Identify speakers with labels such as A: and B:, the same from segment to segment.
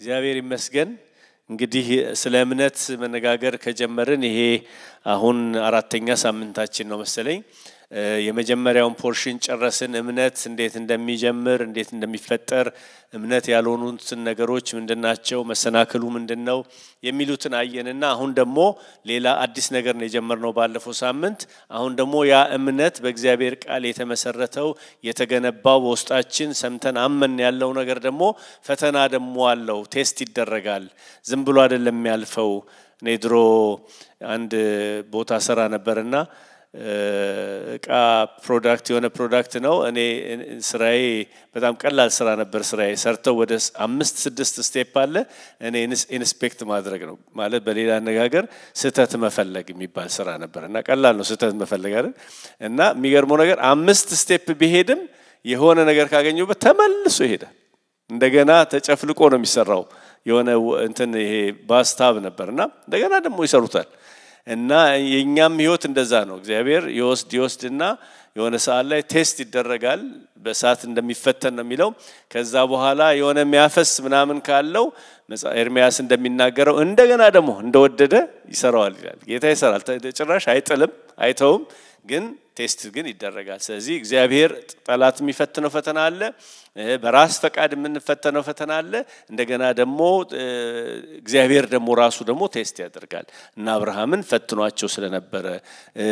A: እግዚአብሔር ይመስገን እንግዲህ ስለ እምነት መነጋገር ከጀመርን ይሄ አሁን አራተኛ ሳምንታችን ነው መሰለኝ የመጀመሪያውን ፖርሽን ጨረስን እምነት እንዴት እንደሚጀምር እንዴት እንደሚፈጠር እምነት ያልሆኑትን ነገሮች ምንድናቸው መሰናክሉ ምንድነው የሚሉትን አየንና አሁን ደግሞ ሌላ አዲስ ነገር ነው የጀመርነው ባለፈው ሳምንት አሁን ደግሞ ያ እምነት በእግዚአብሔር ቃል የተመሰረተው የተገነባው በውስጣችን ሰምተን አመን ያለው ነገር ደግሞ ፈተና ደግሞ አለው ቴስት ይደረጋል ዝም ብሎ አይደለም ያልፈው እኔ ድሮ አንድ ቦታ ሰራ ነበርና ቃ ፕሮዳክት የሆነ ፕሮዳክት ነው እኔ ስራዬ በጣም ቀላል ስራ ነበር ስራዬ ሰርተው ወደ 5-6 ስቴፕ አለ እኔ ኢንስፔክት ማድረግ ነው ማለት በሌላ አነጋገር ስተት መፈለግ የሚባል ስራ ነበርና ቀላል ነው ስተት መፈለግ አይደል እና የሚገርመው ነገር 5 ስቴፕ ቢሄድም የሆነ ነገር ካገኙበት ተመልሶ ይሄዳል እንደገና ተጨፍልቆ ነው የሚሰራው የሆነ እንትን ይሄ ባስታብ ነበርና እንደገና ደግሞ ይሰሩታል እና የኛም ህይወት እንደዛ ነው እግዚአብሔር ይወስድና የሆነ ሰዓት ላይ ቴስት ይደረጋል በሳት እንደሚፈተን ነው የሚለው ከዛ በኋላ የሆነ የሚያፈስ ምናምን ካለው ኤርሚያስ እንደሚናገረው እንደገና ደግሞ እንደወደደ ይሰራዋል ይላል ጌታ ይሰራል ጭራሽ አይጥልም አይተውም ግን ቴስት ግን ይደረጋል ስለዚህ እግዚአብሔር ጠላት የሚፈትነው ፈተና አለ በራስ ፈቃድ የምንፈተነው ፈተና አለ እንደገና ደግሞ እግዚአብሔር ደግሞ ራሱ ደግሞ ቴስት ያደርጋል እና አብርሃምን ፈትኗቸው ስለነበረ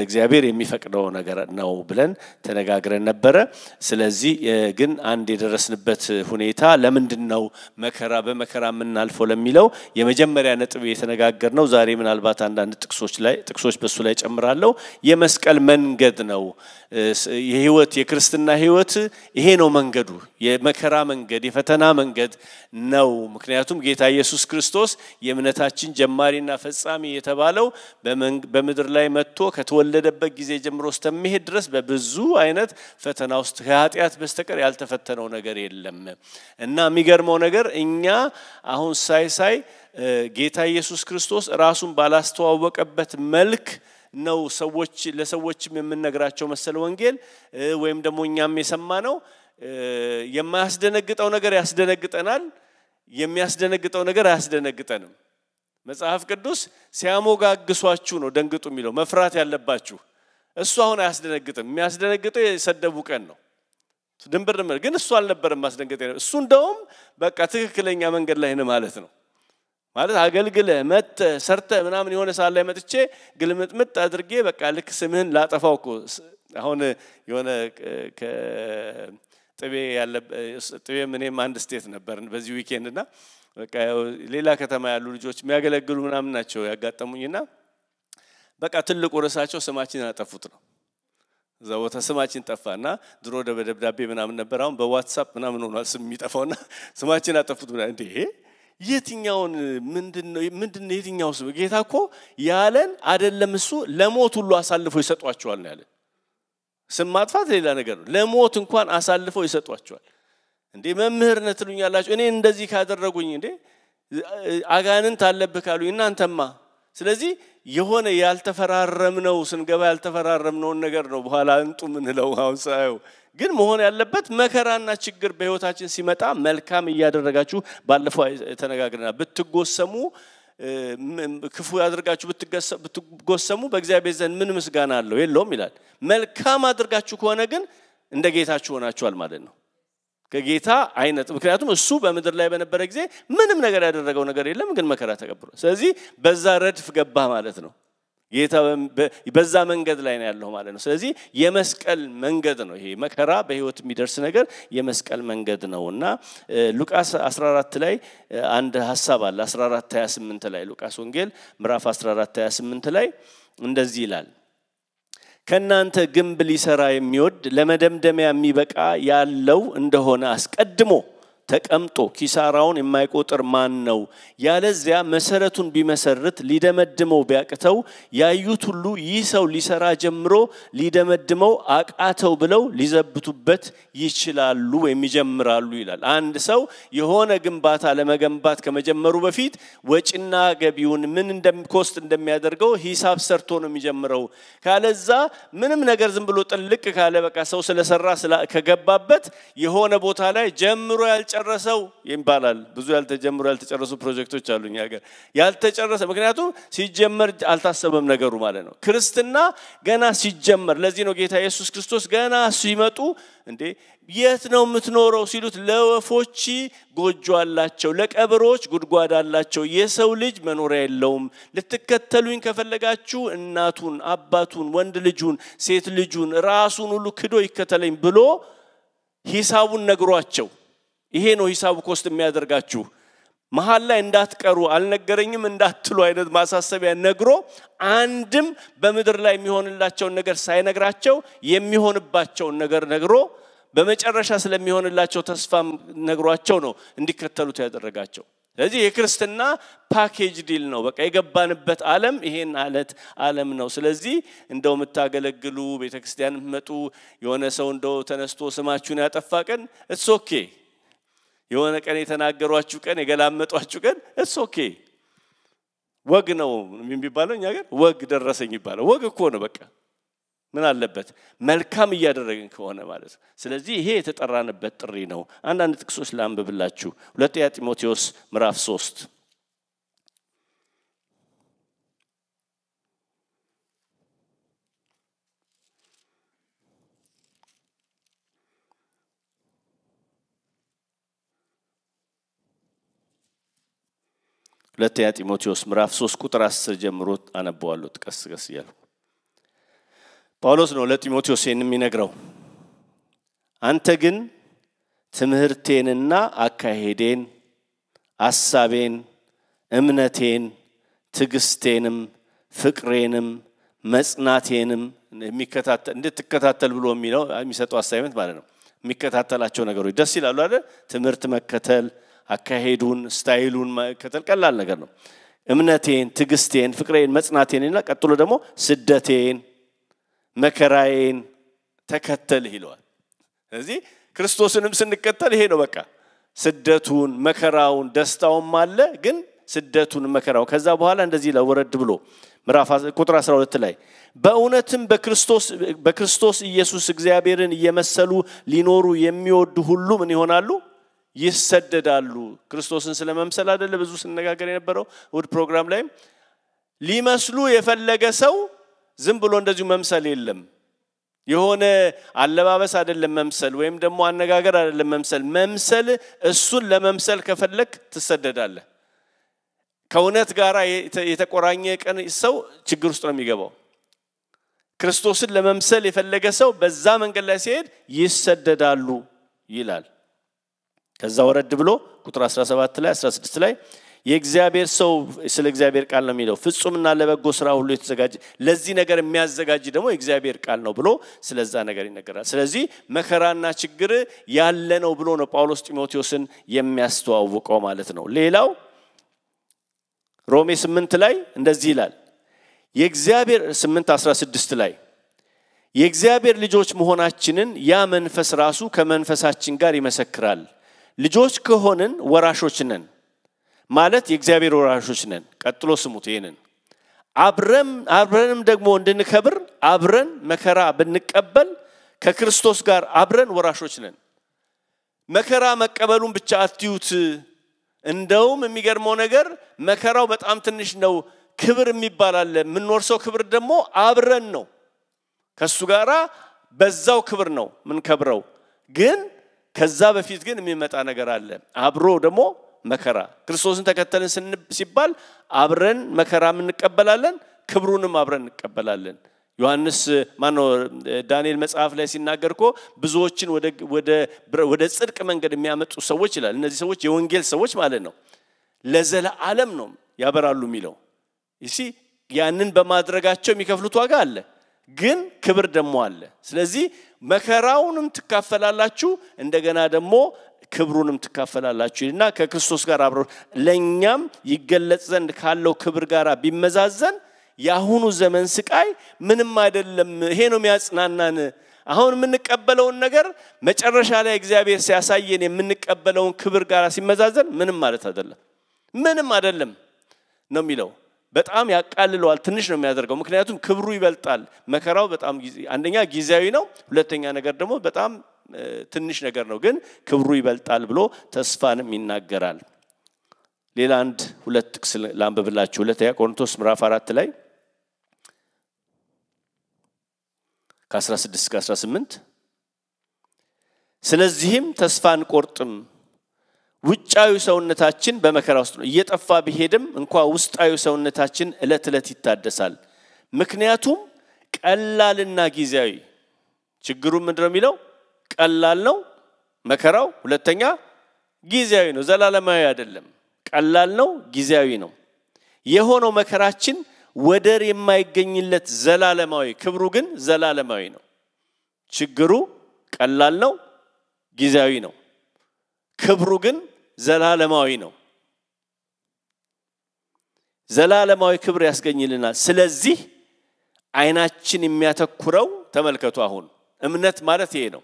A: እግዚአብሔር የሚፈቅደው ነገር ነው ብለን ተነጋግረን ነበር ስለዚህ ግን አንድ የደረስንበት ሁኔታ ለምንድነው መከራ በመከራ ምናልፈው ለሚለው የመጀመሪያ ነጥብ የተነጋገርነው ዛሬ ምናልባት አንዳንድ ጥቅሶች በሱ ላይ ጨምራለሁ የመስቀል መንገድ ነው የህይወት የክርስትና ህይወት ይሄ ነው መንገዱ የመከራ መንገድ የፈተና መንገድ ነው ምክንያቱም ጌታ ኢየሱስ ክርስቶስ የእምነታችን ጀማሪና ፈጻሚ የተባለው በመድር ላይ መጥቶ ከተወለደበት ጊዜ ጀምሮ እስከሚሄድ ድረስ በብዙ አይነት ፈተና ውስጥ ኃጢአት በስተቀር ያልተፈተነው ነገር የለም እና የሚገርመው ነገር እኛ አሁን ሳይ ጌታ ኢየሱስ ክርስቶስ ራሱን ባላስተዋወቀበት መልክ ነው ለሰዎችም የምንነግራቸው መሰለ ወንጌል ወይም ደግሞ እኛም የሰማነው የማያስደነግጠው ነገር ያስደነግጠናል የሚያስደነግጠው ነገር አያስደነግጠንም መጽሐፍ ቅዱስ ሲያሞጋግሷችሁ ነው ደንግጡ የሚለው መፍራት ያለባችሁ እሱ አሁን አያስደነግጥም የሚያስደነግጠው የሰደቡ ቀን ነው ድንብር ግን እሱ አልነበረም ማስደንገጥ እሱ እንደውም በቃ ትክክለኛ መንገድ ላይ ነው ማለት ነው ማለት አገልግለ መተ ሰርተ ምናምን የሆነ ሰዓት ላይ መጥቼ ግልምጥምጥ አድርጌ በቃ ልክ ስምህን ላጠፋው እኮ አሁን የሆነ ጥቤ ምንም አንድ ስቴት ነበር በዚህ ዊኬንድና በቃ ሌላ ከተማ ያሉ ልጆች የሚያገለግሉ ምናምን ናቸው ያጋጠሙኝና በቃ ትልቁ ርዕሳቸው ስማችን አጠፉት ነው ዘወታ ስማችን ጠፋና ድሮ ደብዳቤ ምናምን ነበር አሁን በዋትስአፕ ምናምን ሆኗል ስም የሚጠፋውና ስማችን አጠፉት ምናምን እንዴ የትኛውን ምንድነው የትኛው ስም ጌታ እኮ ያለን አይደለም እሱ ለሞት ሁሉ አሳልፎ ይሰጧቸዋል ነው ያለን ስም ማጥፋት ሌላ ነገር ነው ለሞት እንኳን አሳልፎ ይሰጧቸዋል እንዴ መምህርነት ትሉኛላችሁ እኔ እንደዚህ ካደረጉኝ እንዴ አጋንንት አለብህ ካሉኝ እናንተማ ስለዚህ የሆነ ያልተፈራረምነው ስንገባ ያልተፈራረምነው ነገር ነው በኋላ እንጡ ምንለው አሁን ሳይው ግን መሆን ያለበት መከራና ችግር በህይወታችን ሲመጣ መልካም ያደረጋችሁ ባለፈው ተነጋግረና ብትጎሰሙ ክፉ ያደርጋችሁ ብትጎሰሙ በእግዚአብሔር ዘንድ ምን ምስጋና አለው የለውም ይላል መልካም አድርጋችሁ ከሆነ ግን እንደ ጌታችሁ ሆናችኋል ማለት ነው ከጌታ አይነት ምክንያቱም እሱ በመድር ላይ በነበረ ጊዜ ምንም ነገር ያደረገው ነገር የለም ግን መከራ ተቀብሏል ስለዚህ በዛ ረድፍ ገባ ማለት ነው ጌታ በዛ መንገድ ላይ ነው ያለው ማለት ነው ስለዚህ የመስቀል መንገድ ነው ይሄ መከራ በህይወት የሚደርስ ነገር የመስቀል መንገድ ነውና ሉቃስ 14 ላይ አንድ ሐሳብ አለ 14:28 ላይ ሉቃስ ወንጌል ምዕራፍ 14:28 ላይ እንደዚህ ይላል ከናንተ ግንብ ሊሰራ የሚወድ ለመደምደሚያ የሚበቃ ያለው እንደሆነ አስቀድሞ ተቀምጦ ኪሳራውን የማይቆጥር ማን ነው ያለዚያ መሰረቱን ቢመሰርት ሊደመድመው ቢያቅተው ያዩት ሁሉ ይህ ሰው ሊሰራ ጀምሮ ሊደመድመው አቃተው ብለው ሊዘብቱበት ይችላሉ የሚጀምራሉ ይላል አንድ ሰው የሆነ ግንባታ ለመገንባት ከመጀመሩ በፊት ወጪና ገቢውን ምን ኮስት እንደሚያደርገው ሂሳብ ሰርቶ ነው የሚጀምረው ካለዛ ምንም ነገር ዝም ብሎ ጥልቅ ካለ በቃ ሰው ስለሰራ ከገባበት የሆነ ቦታ ላይ ጀምሮ ያልጨ ያልጨረሰው ይባላል ብዙ ያልተጀመሩ ያልተጨረሱ ፕሮጀክቶች አሉኝ ሀገር ያልተጨረሰ ምክንያቱም ሲጀመር አልታሰበም ነገሩ ማለት ነው ክርስትና ገና ሲጀመር ለዚህ ነው ጌታ ኢየሱስ ክርስቶስ ገና ሲመጡ እንዴ የት ነው የምትኖረው ሲሉት ለወፎች ጎጆ አላቸው ለቀበሮች ጉድጓድ አላቸው የሰው ልጅ መኖሪያ የለውም ልትከተሉኝ ከፈለጋችሁ እናቱን አባቱን ወንድ ልጁን ሴት ልጁን ራሱን ሁሉ ክዶ ይከተለኝ ብሎ ሂሳቡን ነግሯቸው ይሄ ነው ሂሳቡ ኮስት የሚያደርጋችሁ መሃል ላይ እንዳትቀሩ አልነገረኝም እንዳትሉ አይነት ማሳሰቢያ ነግሮ አንድም በመድር ላይ የሚሆንላቸው ነገር ሳይነግራቸው የሚሆንባቸው ነገር ነግሮ በመጨረሻ ስለሚሆንላቸው ተስፋም ነግሯቸው ነው እንዲከተሉት ያደረጋቸው ስለዚህ የክርስትና ፓኬጅ ዲል ነው በቃ የገባንበት ዓለም ይሄን ዓለም ነው ስለዚህ እንደው መታገለግሉ ቤተክርስቲያን መጡ የሆነ ሰው እንደው ተነስቶ ስማችሁን ያጠፋቀን it's okay የሆነ ቀን የተናገሯችሁ ቀን የገላመጧችሁ ቀን it's okay ወግ ነው የሚባለው እኛ ጋር ወግ ደረሰኝ ይባላል ወግ እኮ ነው በቃ ምን አለበት መልካም እያደረግን ከሆነ ማለት ስለዚህ ይሄ የተጠራንበት ጥሪ ነው አንዳንድ ጥቅሶች ላንብብላችሁ ሁለተኛ ጢሞቴዎስ ምዕራፍ 3 ሁለተኛ ጢሞቴዎስ ምዕራፍ 3 ቁጥር 10 ጀምሮ አነባዋለሁ ተቀስቀስ ይላል ጳውሎስ ነው ለጢሞቴዎስ የሚነግረው አንተ ግን ትምህርቴንና አካሄዴን አሳቤን እምነቴን ትግስቴንም ፍቅሬንም መጽናቴንም እንድትከታተል ብሎ የሚሰጠው አሳይመንት ማለት ነው የሚከታተላቸው ነገሮች ደስ ይላሉ አይደል ትምህርት መከተል አካሄዱን ስታይሉን መከተል ቀላል ነገር ነው እምነቴን ትግስቴን ፍቅሬን መጽናቴንና ቀጥሎ ደግሞ ስደቴን መከራዬን ተከተል ይለዋል ስለዚህ ክርስቶስንም ስንከተል ይሄ ነው በቃ ስደቱን መከራውን ደስታውን ማለ ግን ስደቱን መከራው ከዛ በኋላ እንደዚህ ለወረድ ብሎ ምዕራፍ ቁጥር 12 ላይ በእውነትም በክርስቶስ ኢየሱስ እግዚአብሔርን እየመሰሉ ሊኖሩ የሚወዱ ሁሉ ምን ይሆናሉ ይሰደዳሉ ክርስቶስን ስለመምሰል አይደለ ብዙ ስንነጋገር የነበረው ውድ ፕሮግራም ላይ ሊመስሉ የፈለገ ሰው ዝም ብሎ እንደዚሁ መምሰል የለም የሆነ አለባበስ አይደለም መምሰል ወይም ደግሞ አነጋገር አይደለም መምሰል እሱን ለመምሰል ከፈለክ ትሰደዳለህ ከእውነት ጋር የተቆራኘ ቀን ሰው ችግር ውስጥ ነው የሚገባው ክርስቶስን ለመምሰል የፈለገ ሰው በዛ መንገድ ላይ ሲሄድ ይሰደዳሉ ይላል ከዛ ወረድ ብሎ ቁጥር 17 ላይ 16 ላይ የእግዚአብሔር ሰው ስለ እግዚአብሔር ቃል ነው የሚለው ፍጹምና ለበጎ ስራ ሁሉ የተዘጋጀ ለዚህ ነገር የሚያዘጋጅ ደግሞ የእግዚአብሔር ቃል ነው ብሎ ስለዛ ነገር ይነገራል ስለዚህ መከራና ችግር ያለ ነው ብሎ ነው ጳውሎስ ጢሞቴዎስን የሚያስተዋውቀው ማለት ነው ሌላው ሮሜ 8 ላይ እንደዚህ ይላል የእግዚአብሔር 8:16 ላይ የእግዚአብሔር ልጆች መሆናችንን ያ መንፈስ ራሱ ከመንፈሳችን ጋር ይመሰክራል ልጆች ከሆነን ወራሾች ነን ማለት የእግዚአብሔር ወራሾች ነን ቀጥሎ ስሙት ይሄንን አብረንም ደግሞ እንድንከብር አብረን መከራ ብንቀበል ከክርስቶስ ጋር አብረን ወራሾች ነን መከራ መቀበሉን ብቻ አትዩት እንደውም የሚገርመው ነገር መከራው በጣም ትንሽ ነው ክብር የሚባል አለ ምንወርሰው ክብር ደግሞ አብረን ነው ከሱ ጋራ በዛው ክብር ነው ምን ከብረው ግን ከዛ በፊት ግን የሚመጣ ነገር አለ አብሮ ደግሞ መከራ ክርስቶስን ተከተልን ሲባል አብረን መከራ እንቀበላለን ክብሩንም አብረን እንቀበላለን ዮሐንስ ማነው ዳንኤል መጽሐፍ ላይ ሲናገርኮ ብዙዎችን ወደ ጽድቅ መንገድ የሚያመጡ ሰዎች ይላል እነዚህ ሰዎች የወንጌል ሰዎች ማለት ነው ለዘላለም ነው ያበራሉ የሚለው እሺ ያንን በማድረጋቸው የሚከፍሉት ዋጋ አለ ግን ክብር ደግሞ አለ ስለዚህ መከራውንም ተካፈላላችሁ እንደገና ደግሞ ክብሩንም ተካፈላላችሁና ከክርስቶስ ጋር አብሮ ለኛም ይገለጽ ዘንድ ካለው ክብር ጋር ቢመዛዘን ያሁኑ ዘመን ስቃይ ምንም አይደለም ይሄ ነው የሚያጽናናን አሁን የምንቀበለው ነገር መጨረሻ ላይ እግዚአብሔር ሲያሳየን የምንቀበለው ክብር ጋር ሲመዛዘን ምንም አይደለም ነው የሚለው በጣም ያቃልለዋል ትንሽ ነው የሚያደርገው ምክንያቱም ክብሩ ይበልጣል መከራው በጣም አንደኛ ጊዜያዊ ነው ሁለተኛ ነገር ደግሞ በጣም ትንሽ ነገር ነው ግን ክብሩ ይበልጣል ብሎ ተስፋንም ይናገራል ሌላ አንድ ሁለት ጥቅስ ላንብብላችሁ ሁለተኛ ቆሮንቶስ ምዕራፍ 4 ላይ ከ16 እስከ 18 ስለዚህም ተስፋ አንቆርጥም ውጫዊ ሰውነታችን በመከራ ውስጥ ነው እየጠፋ ቢሄድም እንኳን ውስጣዊ ሰውነታችን እለት እለት ይታደሳል ምክንያቱም ቀላልና ጊዜያዊ ችግሩ ምንድነው የሚለው ቀላል ነው መከራው ሁለተኛ ጊዜያዊ ነው ዘላለማዊ አይደለም ቀላል ነው ጊዜያዊ ነው የሆነው መከራችን ወደር የማይገኝለት ዘላለማዊ ክብሩ ግን ዘላለማዊ ነው ችግሩ ቀላል ነው ጊዜያዊ ነው ክብሩ ግን ዘላለማዊ ነው ዘላለማዊ ክብር ያስገኝልናል ስለዚህ አይናችን የሚያተኩረው ተመልከቱ አሁን እምነት ማለት ይሄ ነው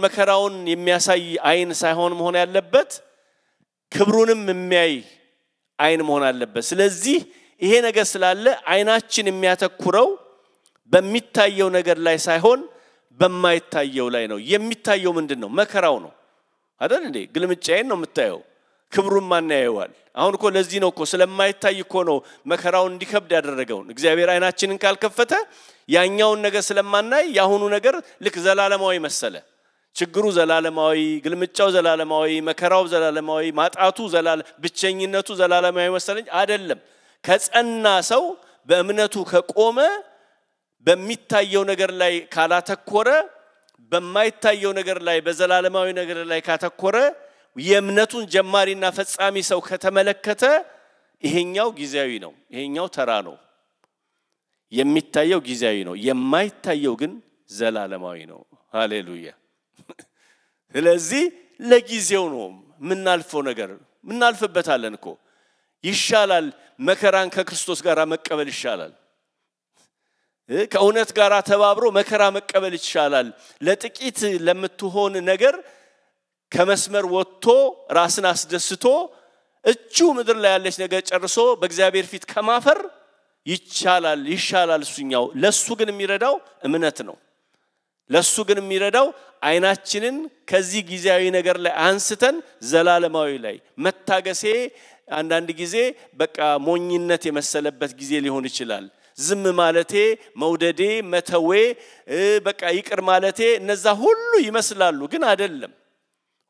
A: መከራውን የሚያሳይ አይን ሳይሆን መሆን ያለበት ክብሩንም የሚያይ አይን መሆን አለበት ስለዚህ ይሄ ነገር ስላለ አይናችን የሚያተኩረው በሚታየው ነገር ላይ ሳይሆን በማይታየው ላይ ነው የሚታየው ምንድነው መከራው ነው አይደል እንዴ ግልምጫዬን ነው የምታየው ክብሩን ማን ያየዋል አሁን እኮ ለዚህ ነው እኮ ስለማይታይ እኮ ነው መከራውን እንዲከብድ ያደረገው እግዚአብሔር አይናችንን ካልከፈተ ያኛውን ነገር ስለማናይ ያሁኑ ነገር ልክ ዘላለማዊ መሰለ ችግሩ ዘላለማዊ ግልምጫው ዘላለማዊ መከራው ዘላለማዊ ማጣቱ ብቸኝነቱ ዘላለማዊ መሰለኝ አይደለም ከጸና ሰው በእምነቱ ከቆመ በሚታየው ነገር ላይ ካላተኮረ በማይታየው ነገር ላይ በዘላለማዊ ነገር ላይ ካተኮረ የእምነቱን ጀማሪና ፈጻሚ ሰው ከተመለከተ ይሄኛው ጊዜያዊ ነው ይሄኛው ተራ ነው የሚታየው ጊዜያዊ ነው የማይታየው ግን ዘላለማዊ ነው ሃሌሉያ ስለዚህ ለጊዜው ነው ምናልፈው ነገር ምናልፈበታለን እኮ ይሻላል መከራን ከክርስቶስ ጋር መቀበል ይሻላል ከእውነት ጋር ተባብሮ መከራ መቀበል ይሻላል ለጥቂት ለምትሆን ነገር ከመስመር ወጥቶ ራስን አስደስቶ እጁ ምድር ላይ ያለች ነገር ጨርሶ በእግዚአብሔር ፊት ከማፈር ይሻላል እሱኛው ለሱ ግን የሚረዳው እምነት ነው ለሱ ግን የሚረዳው አይናችንን ከዚህ ጊዜያዊ ነገር ላይ አንስተን ዘላለማዊ ላይ መታገሴ አንዳንድ ጊዜ በቃ ሞኝነት የመሰለበት ጊዜ ሊሆን ይችላል ዝም ማለቴ መውደዴ መተዌ በቃ ይቅር ማለቴ እነዛ ሁሉ ይመስላሉ ግን አይደለም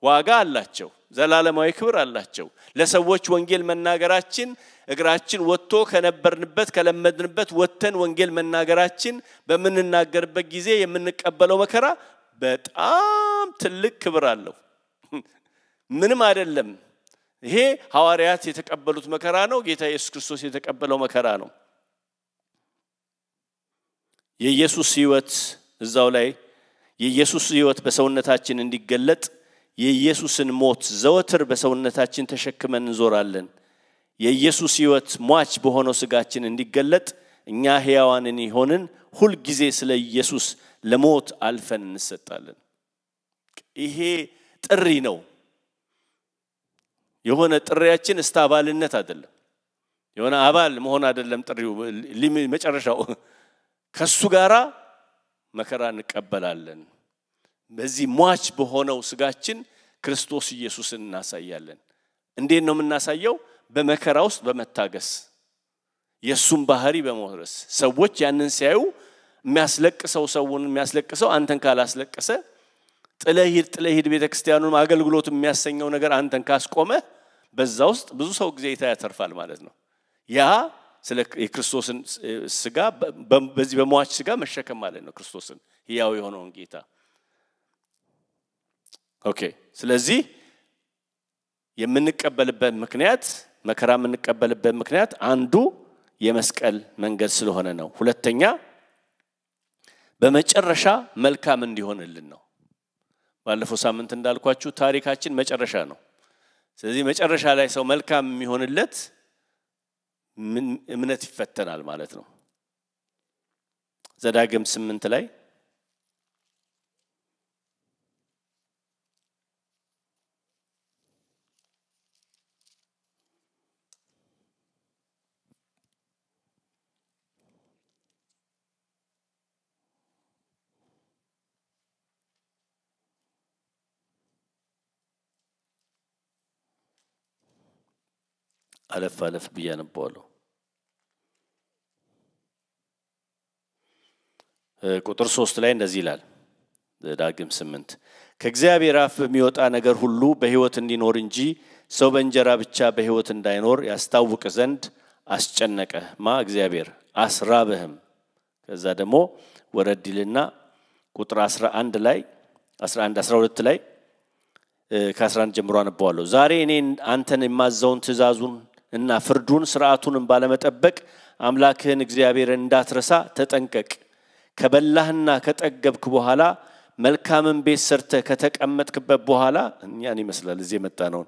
A: ዋጋ አላቸው ዘላለማዊ ክብር አላቸው ለሰዎች ወንጌል መናገራችን እግራችን ወጥቶ ከነበርንበት ከለመድንበት ወተን ወንጌል መናገራችን በመንናገርበት ጊዜ የምንቀበለው መከራ በጣም ትልቅ ክብር አለው ምንም አይደለም ይሄ ሐዋርያት የተቀበሉት መከራ ነው ጌታ ኢየሱስ ክርስቶስ የተቀበለው መከራ ነው የኢየሱስ ሕይወት እዛው ላይ የኢየሱስ ሕይወት በሰውነታችን እንዲገለጥ የኢየሱስን ሞት ዘወትር በሰውነታችን ተሸክመን እንዞራለን የኢየሱስ ሕይወት ሟች በሆነው ስጋችን እንዲገለጥ እኛ ሕያዋንን ይሆንን ሁሉ ጊዜ ስለ ኢየሱስ ለሞት አልፈን እንሰጣለን ይሄ ጥሪ ነው የሆነ ጥሪያችን እስታባልነት አይደለም የሆነ አባል መሆን አይደለም ጥሪው መጨረሻው ከሱ ጋራ መከራ እንቀበላለን በዚህ ሟች በሆነው ስጋችን ክርስቶስ ኢየሱስን እናሳያለን እንዴት ነው የምናሳየው በመከራ ውስጥ በመታገስ የሱም ባህሪ በመወረስ ሰዎች ያንን ሲያዩ የሚያስለቅሰው አንተን ካላስለቀሰ ጥለሂድ ቤተክርስቲያኑን አገልግሎት የሚያሰኘው ነገር አንተን ካስቆመ በዛ ውስጥ ብዙ ሰው ጊዜ ያተርፋል ማለት ነው ያ ስለ የክርስቶስን ስጋ በዚህ በሟች ስጋ መሸከም ማለት ነው ክርስቶስን ሕያው የሆነውን ጌታ ኦኬ ስለዚህ የምንቀበልበት ምክንያት መከራ የምንቀበልበት ምክንያት አንዱ የመስቀል መንገድ ስለሆነ ነው ሁለተኛ በመጨረሻ መልካም እንዲሆንልን ነው ባለፈው ሳምንት እንዳልኳችሁ ታሪካችን መጨረሻ ነው ስለዚህ መጨረሻ ላይ ሰው መልካም የሚሆንለት እምነት ይፈተናል ማለት ነው ዘዳግም 8 ላይ አለፍ ብያነበዋለሁ። ቁጥር 3 ላይ እንደዚህ ይላል ዳግም 8 ከእግዚአብሔር አፍ በሚወጣ ነገር ሁሉ በሕይወት እንዲኖር እንጂ ሰው በእንጀራ ብቻ በሕይወት እንዳይኖር ያስታውቅ ዘንድ አስጨነቀ እግዚአብሔር አስራበህም። ከዛ ደግሞ ወረድልና ቁጥር 11 ላይ 12 ላይ ከ11 ጀምሮ አነበዋለሁ። ዛሬ እኔ አንተን የማዘውን ትእዛዙን እና ፍርዱን ሥርዓቱን ባለመጠበቅ አምላክህን እግዚአብሔርን እንዳትረሳ ተጠንቀቅ። ከበላህና ከጠገብክ በኋላ መልካምን ቤት ሰርተህ ከተቀመጥክበት በኋላ እኛን ይመስላል እዚህ መጣ ነው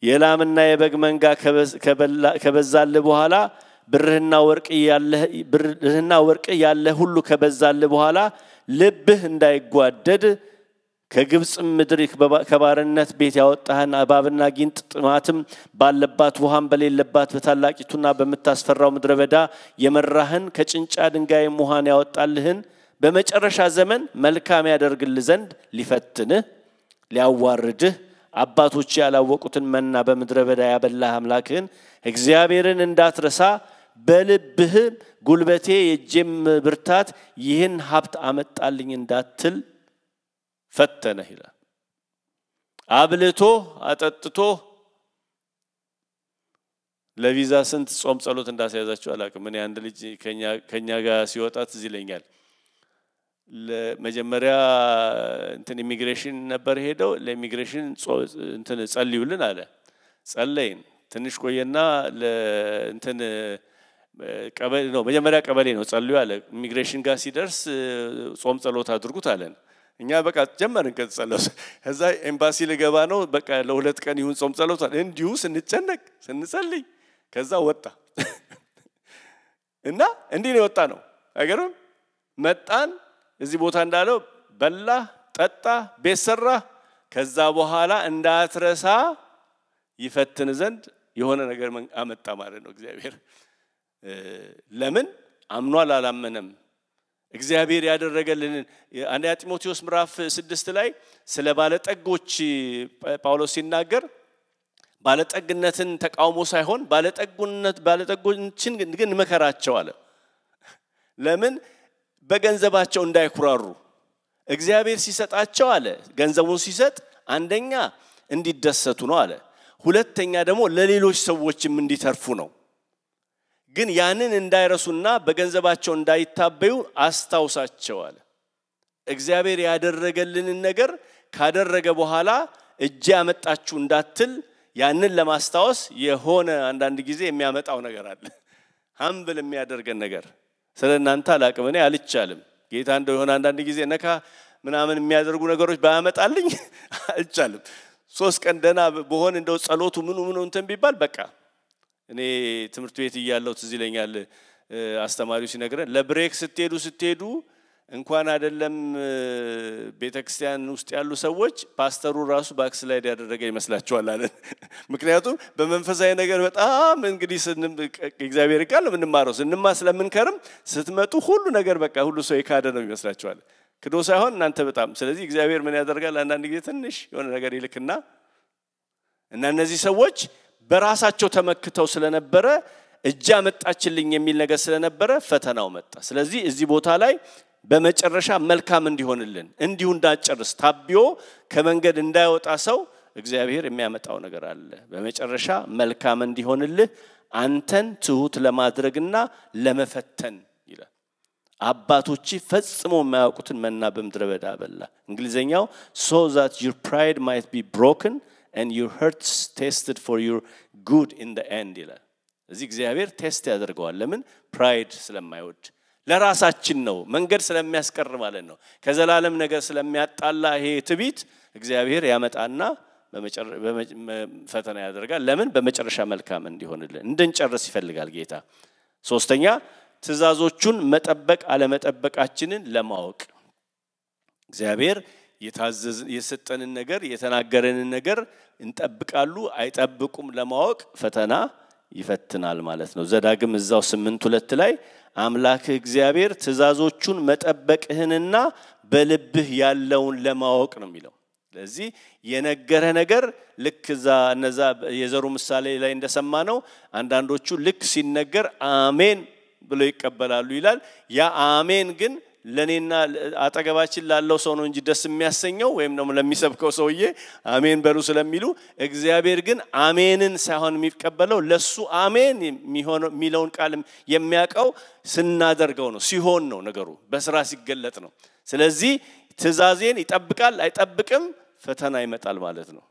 A: የላምና የበግ መንጋ ከበዛልህ በኋላ ብርህና ወርቅ ያለ ሁሉ ከበዛልህ በኋላ ልብህ እንዳይጓደድ ከግብጽ ምድር ከባርነት ቤት ያወጣህን እባብና ጊንጥ ጥማትም ባለባት ውሃም በሌለባት በታላቂቱና በመታስፈራው ምድረ በዳ የመራህን ከጭንጫ ድንጋይም ውሃን ያወጣልህን በመጨረሻ ዘመን መልካም ያደርግልህ ዘንድ ሊፈትንህ ሊያዋርድህ አባቶች ያላወቁትን መና በምድረ በዳ ያበላህ አምላክህን እግዚአብሔርን እንዳትረሳ በልብህ ጉልበቴ የእጄም ብርታት ይህን ሀብት አመጣልኝ እንዳትል ፈተነህ ይላል። አብልቶ አጠጥቶ ለቪዛ ስንት ጾም ጸሎት እንዳስያዛችሁ አላውቅም። እኔ አንድ ልጅ ከኛ ጋር ሲወጣ ትዝ ይለኛል። ለመጀመሪያ እንትን ኢሚግሬሽን ነበር ሄደው ለኢሚግሬሽን እንትን ጸልዩልን አለ። ጸለይን ትንሽ ቆየና ለእንትን ቀበሌ ነው መጀመሪያ ቀበሌ ነው ጸልዩ አለ። ኢሚግሬሽን ጋር ሲደርስ ጾም ጸሎት አድርጉት አለን። እኛ በቃ ጀመርን ከጸሎት ከዛ ኤምባሲ ልገባ ነው በቃ ለሁለት ቀን ይሁን ጾም ጸሎት እንዲሁ ስንጨነቅ ስንጸልይ ከዛ ወጣ እና እንዲህ ነው ወጣ ነው አይገርም። መጣን እዚህ ቦታ እንዳለው በላ ጠጣ ቤት ሰራ። ከዛ በኋላ እንዳትረሳ ይፈትን ዘንድ የሆነ ነገር አመጣ ማለት ነው እግዚአብሔር። ለምን አምኗል አላመነም? እግዚአብሔር ያደረገልን አንደኛ ጢሞቴዎስ ምዕራፍ 6 ላይ ስለ ባለጠጎች ጳውሎስ ሲናገር ባለጠግነትን ተቃውሞ ሳይሆን ባለጠጎችን ግን መከራቸው አለ። ለምን በገንዘባቸው እንዳይኩራሩ እግዚአብሔር ሲሰጣቸው አለ ገንዘቡን ሲሰጥ አንደኛ እንዲደሰቱ ነው አለ። ሁለተኛ ደግሞ ለሌሎች ሰዎችም እንዲተርፉ ነው። ግን ያንን እንዳይረሱና በገንዘባቸው እንዳይታበዩ አስታውሳቸው አለ። እግዚአብሔር ያደረገልንን ነገር ካደረገ በኋላ እጄ ያመጣችሁ እንዳትል ያንን ለማስታወስ የሆነ አንዳንድ ጊዜ የሚያመጣው ነገር አለ። ሀምብል የሚያደርገን ነገር ስለናንተ አላቅም እኔ አልቻልም። ጌታ እንደው የሆነ አንዳንድ ጊዜ ነካ ምናምን የሚያደርጉ ነገሮች ባያመጣልኝ አልቻልም። 3 ቀን ደና በሆነ እንደው ጸሎቱ ምኑ እንትን ቢባል በቃ እኔ ትምህርት ቤት ይያለው ትዝ ይለኛል አስተማሪው ሲነግረን ለብሬክ ስትሄዱ እንኳን አይደለም ቤተክርስቲያን ውስጥ ያሉ ሰዎች ፓስተሩ ራሱ ባክስላይድ ያደረገ ይመስላችኋል አለ። ምክንያቱም በመንፈሳዊ ነገር በጣም እንግዲህ እግዚአብሔር ቃል ምንማረው ስንማ ስለምንከርም ስትመጡ ሁሉ ነገር በቃ ሁሉ ሰው ይካደ ነው ይመስላችኋል። ክዶ ሳይሆን እናንተ በጣም ስለዚህ እግዚአብሔር ምን ያደርጋል አንዳንድ ጊዜ ትንሽ የሆነ ነገር ይልክና እና እነዚህ ሰዎች በራሳቸው ተመክተው ስለነበረ እጃ መጣችልኝ የሚል ነገር ስለነበረ ፈተናው መጣ። ስለዚህ እዚህ ቦታ ላይ በመጨረሻ መልካም እንዲሆንልን እንዲሁ እንዳጨርስ ታቢዮ ከመንገድ እንዳይወጣ ሰው እግዚአብሔር የሚያመጣው ነገር አለ። በመጨረሻ መልካም እንዲሆንልህ አንተን ትሁት ለማድረግና ለመፈተን ይላል። አባቶች ፈጽሞ የማያውቁትን መና በምድረ በዳ በላ። እንግሊዘኛው so that your pride might be broken and your hearts tested for your good in the end ይላል። እዚህ እግዚአብሔር ቴስት ያደርገዋል። ለምን ፕራይድ ስለማይወድ ለራሳችን ነው መንገድ ስለሚያስቀር ማለት ነው። ከዘላለም ነገር ስለሚያጣላ ይሄ ትቢት እግዚአብሔር ያመጣና ፈተና ያደርጋል። ለምን በመጨረሻ መልካም እንዲሆንልን እንድንጨርስ ይፈልጋል ጌታ። ሶስተኛ ትእዛዞቹን መጠበቅ አለመጠበቃችንን ለማወቅ እግዚአብሔር የሰጠንን ነገር የተናገረንን ነገር እንጠብቃሉ አይጠብቁም ለማወቅ ፈተና ይፈትናል ማለት ነው። ዘዳግም እዛው 8:2 ላይ አምላክ እግዚአብሔር ትእዛዞቹን መጠበቅህንና በልብህ ያለውን ለማወቅ ነው የሚለው። ስለዚህ የነገረ ነገር ልክ እነዛ የዘሩ ምሳሌ ላይ እንደሰማነው አንዳንዶቹ ልክ ሲነገር አሜን ብሎ ይቀበላሉ ይላል ያ አሜን ግን ለኔና አጠገባችን ላለው ሰው ነው እንጂ ደስ የሚያሰኘው ወይም ደግሞ ለሚሰብከው ሰውዬ አሜን በሉ ስለሚሉ እግዚአብሔር ግን አሜንን ሳይሆን የሚቀበለው ለሱ አሜን የሚለውን ቃል የሚያቀው ስናደርገው ነው ሲሆን ነው ነገሩ በስራ ሲገለጥ ነው ስለዚህ ትእዛዜን ይጠብቃል አይጠብቅም ፈተና ይመጣል ማለት ነው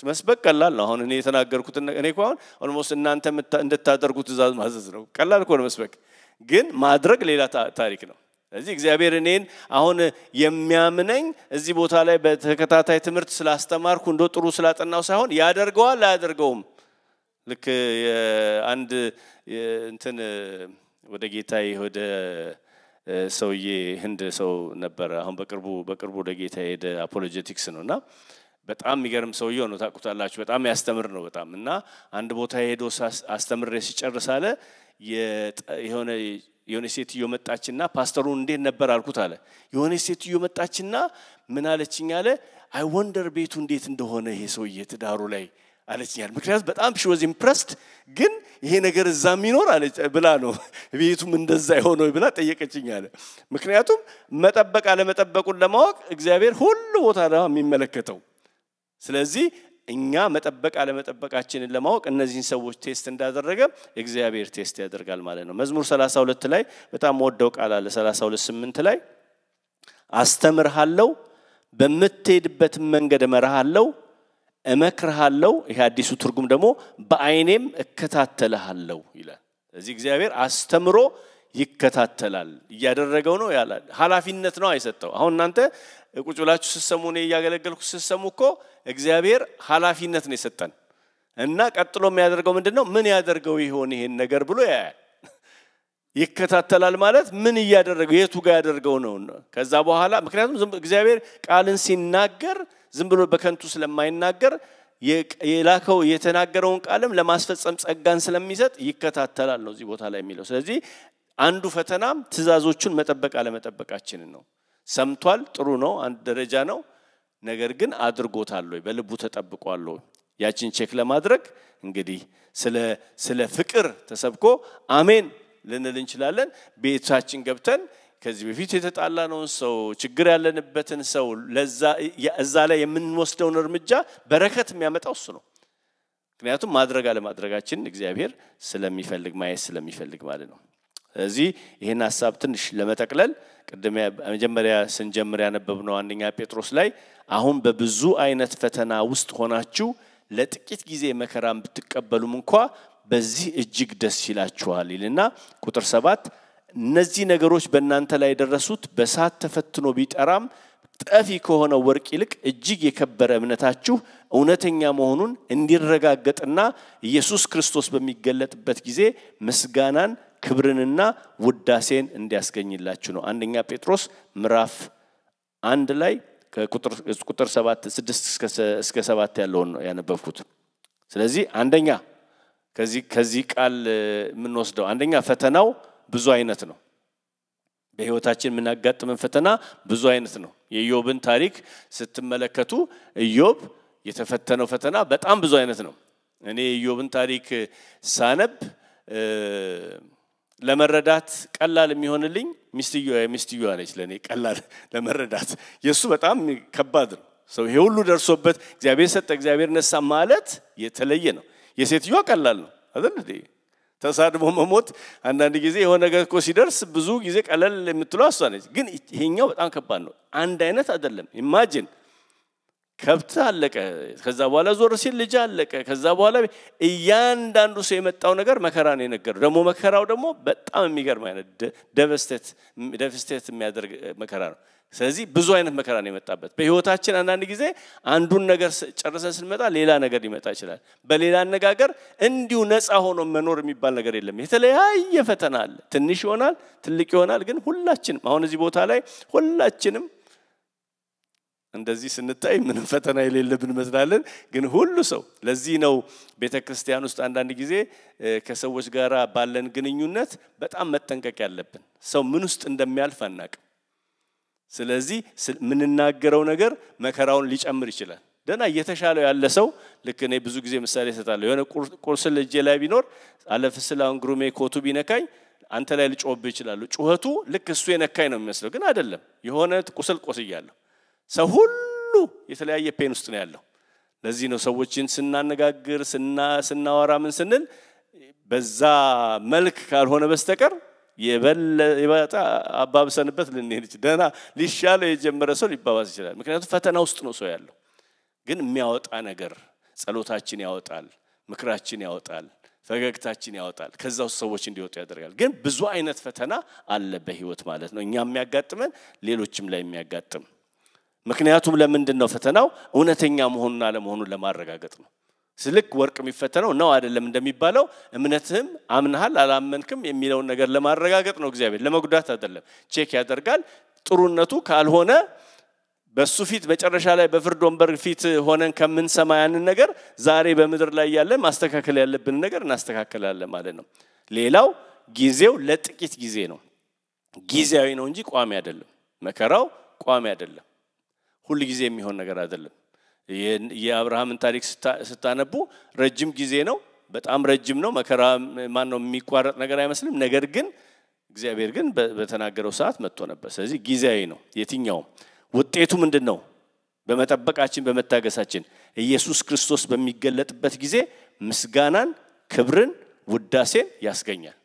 A: መስበክ ቀላል ነው አሁን እኔ የተናገርኩት እኔ እንኳን ኦልሞስት እናንተ እንድታደርጉት ትእዛዝ ማዘዝ ነው ቀላል እኮ ነው መስበክ ግን ማድረግ ሌላ ታሪክ ነው ስለዚህ እግዚአብሔር እኔን አሁን የሚያምነኝ እዚህ ቦታ ላይ በተከታታይ ትምህርት ስላስተማርኩ እንዶ ጥሩ ስላጠናው ሳይሆን ያደርገዋል አያደርገውም ልክ አንድ እንትን ወደ ጌታዬ ወደ ሰውዬ ህንድ ሰው ነበር አሁን በቅርቡ ወደ ጌታ ሄደ አፖሎጀቲክስ ነውና በጣም የሚገርም ሰውዬው ነው ታቁታላችሁ በጣም ያስተምር ነው በጣም እና አንድ ቦታ ሄዶ አስተምሬ ሲጨርስ አለ የሆነ ሴትዮ መጣችና ፓስተሩን እንዴት ነበር አልኩት አለ የሆነ ሴትዮ መጣችና ምን አለችኝ አለ አይ ወንደር ቤቱ እንዴት እንደሆነ ይሄ ሰውዬ ትዳሩ ላይ አለችኛል ምክንያቱም በጣም she was impressed ግን ይሄ ነገር እዛም ይኖር አለች ብላ ነው ቤቱም እንደዛ ይሆነው ብላ ጠየቀችኝ አለ ምክንያቱም መጠበቅ አለ መጠበቁን ለማወቅ እግዚአብሔር ሁሉ ቦታ ላይ የሚመለከተው ስለዚህ እኛ መጠበቅ አለ መጠበቃችንን ለማወቅ እነዚህን ሰዎች ቴስት እንዳደረገ እግዚአብሔር ቴስት ያደርጋል ማለት ነው መዝሙር 32 ላይ በጣም ወደው ቃል አለ 32:8 ላይ አስተምርሃለሁ በመትሄድበት መንገድ መራሃለሁ እመክርሃለሁ ይሄ አዲሱ ትርጉም ደግሞ በአይኔም እከታተልሃለሁ ይላል ስለዚህ እግዚአብሔር አስተምሮ ይከታተላል ያደረገው ነው ያላል ሐላፊነት ነው አይሰጠው አሁን እናንተ ቁጭ ብላችሁ ሲሰሙ ነው ያገለገልኩ ሲሰሙ እኮ እግዚአብሔር ሐላፊነት ነው የሰጠን እና ቀጥሎ የሚያደርገው ምንድነው ምን ያደርገው ይሆን ይሄን ነገር ብሎ ያያል ይከታተላል ማለት ምን ያደረገው የቱ ጋር ያደርገው ነው ከዛ በኋላ ምክንያቱም እግዚአብሔር ቃልን ሲናገር ዝም ብሎ በከንቱ ስለማይናገር የላከው የተናገረውን ቃልም ለማስፈጸም ጸጋን ስለሚሰጥ ይከታተላል ነው እዚህ ቦታ ላይ የሚለው ስለዚህ አንዱ ፈተናም ትእዛዞቹን መጠበቅ አለ መጠበቃችን ነው ሰምቷል ጥሩ ነው አንድ ደረጃ ነው ነገር ግን አድርጎታል ወይ በልቡ ተጠብቋል ወይ ያቺን ቼክ ለማድረግ እንግዲህ ስለ ፍቅር ተሰብኮ አሜን ልንል እንችላለን ቤታችን ገብተን ከዚህ በፊት የተጣላነው ሰው ችግር ያለንበትን ሰው ለዛ ላይ የምንወስደውን እርምጃ በረከት የሚያመጣው እሱ ነው ምክንያቱም ማድረግ አለ ማድረጋችን እግዚአብሔር ስለሚፈልግ ማየት ስለሚፈልግ ማለት ነው ስለዚህ ይሄን ሐሳብ ትንሽ ለመጠቅለል ቀደም መጀመሪያ ስንጀምር ያነበብነው አንደኛ ጴጥሮስ ላይ አሁን በብዙ አይነት ፈተና ውስጥ ሆናችሁ ለጥቂት ጊዜ መከራን ብትቀበሉም እንኳን በዚህ እጅግ ደስ ይላችኋል ይልና ቁጥር 7 እነዚህ ነገሮች በእናንተ ላይ ደረሱት በሳት ተፈትኖ ቢጠራም ጠፊ ከሆነ ወርቅ ይልቅ እጅግ የከበረ እምነታችሁ እውነተኛ መሆኑን እንዲረጋገጥና ኢየሱስ ክርስቶስ በሚገለጥበት ጊዜ ምስጋናን ክብርንና ውዳሴን እንዲያስገኝላችሁ ነው አንደኛ ጴጥሮስ ምዕራፍ 1 ላይ ከቁጥር 7 6 እስከ 7 ያለውን ነው ያነበብኩት ስለዚህ አንደኛ ከዚህ ቃል ምን ወስደው አንደኛ ፈተናው ብዙ አይነት ነው በህይወታችን ምን ያጋጥመን ፈተና ብዙ አይነት ነው የኢዮብን ታሪክ ስትመለከቱ ኢዮብ የተፈተነው ፈተና በጣም ብዙ አይነት ነው እኔ ኢዮብን ታሪክ ሳነብ ለመረዳት ቀላል የሚሆንልኝ ሚስትየዋ ነች ለኔ ቀላል ለመረዳት የሱ በጣም ከባድ ነው ሰው ይሄ ሁሉ ደርሶበት እግዚአብሔር ሰጠ እግዚአብሔር ነሳ ማለት የተለየ ነው የሴትየዋ ቀላል ነው አይደል እንዴ ተሳድቦ መሞት አንዳንድ ጊዜ የሆነ ነገር እኮ ሲደርስ ብዙ ጊዜ ቀለል የምትለው እሷ ነች ግን ይሄኛው በጣም ከባድ ነው አንድ አይነት አይደለም ኢማጂን ከብት አለቀ ከዛ በኋላ ዞር ሲል ልጅ አለቀ ከዛ በኋላ እያንዳንዱ ሰው የመጣው ነገር መከራ ነው የነገረው ደግሞ መከራው ደግሞ በጣም የሚገርም አይነት ደቨስቴት የሚያደርግ መከራ ነው ስለዚህ ብዙ አይነት መከራ ነው የመጣበት በህይወታችን አንዳንድ ጊዜ አንዱን ነገር ጨርሰን ስንመጣ ሌላ ነገር ሊመጣ ይችላል በሌላ አነጋገር እንዲሁ ነፃ ሆኖ መኖር የሚባል ነገር የለም የተለያየ ፈተና አለ ትንሽ ይሆናል ትልቅ ይሆናል ግን ሁላችንም አሁን እዚህ ቦታ ላይ ሁላችንም እንደዚህ ስንታይ ምንም ፈተና የሌለብን መስላለን ግን ሁሉ ሰው ለዚህ ነው ቤተክርስቲያን ውስጥ አንዳንድ ጊዜ ከሰዎች ጋራ ባለን ግንኙነት በጣም መጠንቀቅ ያለብን ሰው ምን ውስጥ እንደሚያልፍ አናውቅም ስለዚህ ምንናገረው ነገር መከራውን ሊጨምር ይችላል ደና እየተሻለው ያለ ሰው ልክ እኔ ብዙ ጊዜ ምሳሌ ሰጣለሁ የሆነ ቁርስ ልጄ ላይ ቢኖር አለፍስላውን ግሩሜ ኮቱ ቢነካኝ አንተ ላይ ልጮህብህ ይችላል ጩኸቱ ልክ እሱ የነካኝ ነው የሚመስለው ግን አይደለም የሆነ ቁስል ቆስያለሁ ሰው ሁሉ የተለያየ ፔን ውስጥ ነው ያለው ለዚህ ነው ሰዎችን ስናነጋግር ስናወራ ምን ስንል በዛ መልክ ካልሆነ በስተቀር የበለጠ አባብሰንበት ልንሄድ ይችላል ደና ሊሻለው የጀመረ ሰው ሊባባስ ይችላል ምክንያቱም ፈተና ውስጥ ነው ሰው ያለው ግን የሚያወጣ ነገር ጸሎታችን ያወጣል ምክራችን ያወጣል ፈገግታችን ያወጣል ከዛው ሰዎች እንዲወጡ ያደርጋል ግን ብዙ አይነት ፈተና አለ በህይወት ማለት ነው እኛ የሚያጋጥመን ሌሎችም ላይ የሚያጋጥም ምክንያቱም ለምንድነው ፈተናው እውነተኛ መሆኑና ለመሆኑን ለማረጋገጥ ነው ስልክ ወርቅ የሚፈተነው ነው አይደለም እንደሚባለው እምነትህም አምነሃል አላመንክም የሚለው ነገር ለማረጋገጥ ነው እግዚአብሔር ለመጉዳት አይደለም ቼክ ያደርጋል ጥሩነቱ ካልሆነ በሱ ፊት መጨረሻ ላይ በፍርድ ወንበር ፊት ሆነን ከምን ሰማያንን ነገር ዛሬ በመድር ላይ ያለ ማስተካከል ያለብን ነገር እናስተካክላለን ማለት ነው ሌላው ጊዜው ለጥቂት ጊዜ ነው ጊዜያዊ ነው እንጂ ቋሚ አይደለም መከራው ቋሚ አይደለም ሁሉ ጊዜ የሚሆን ነገር አይደለም የአብርሃምን ታሪክ ስታነቡ ረጅም ጊዜ ነው በጣም ረጅም ነው መከራ ማን ነው የሚቋረጥ ነገር አይመስልም ነገር ግን እግዚአብሔር ግን በተናገረው ሰዓት መጥቶ ነበር ስለዚህ ጊዜያዊ ነው የትኛው ውጤቱ ምንድነው በመጠበቃችን በመታገሳችን ኢየሱስ ክርስቶስ በሚገለጥበት ጊዜ ምስጋናን ክብርን ውዳሴን ያስገኛል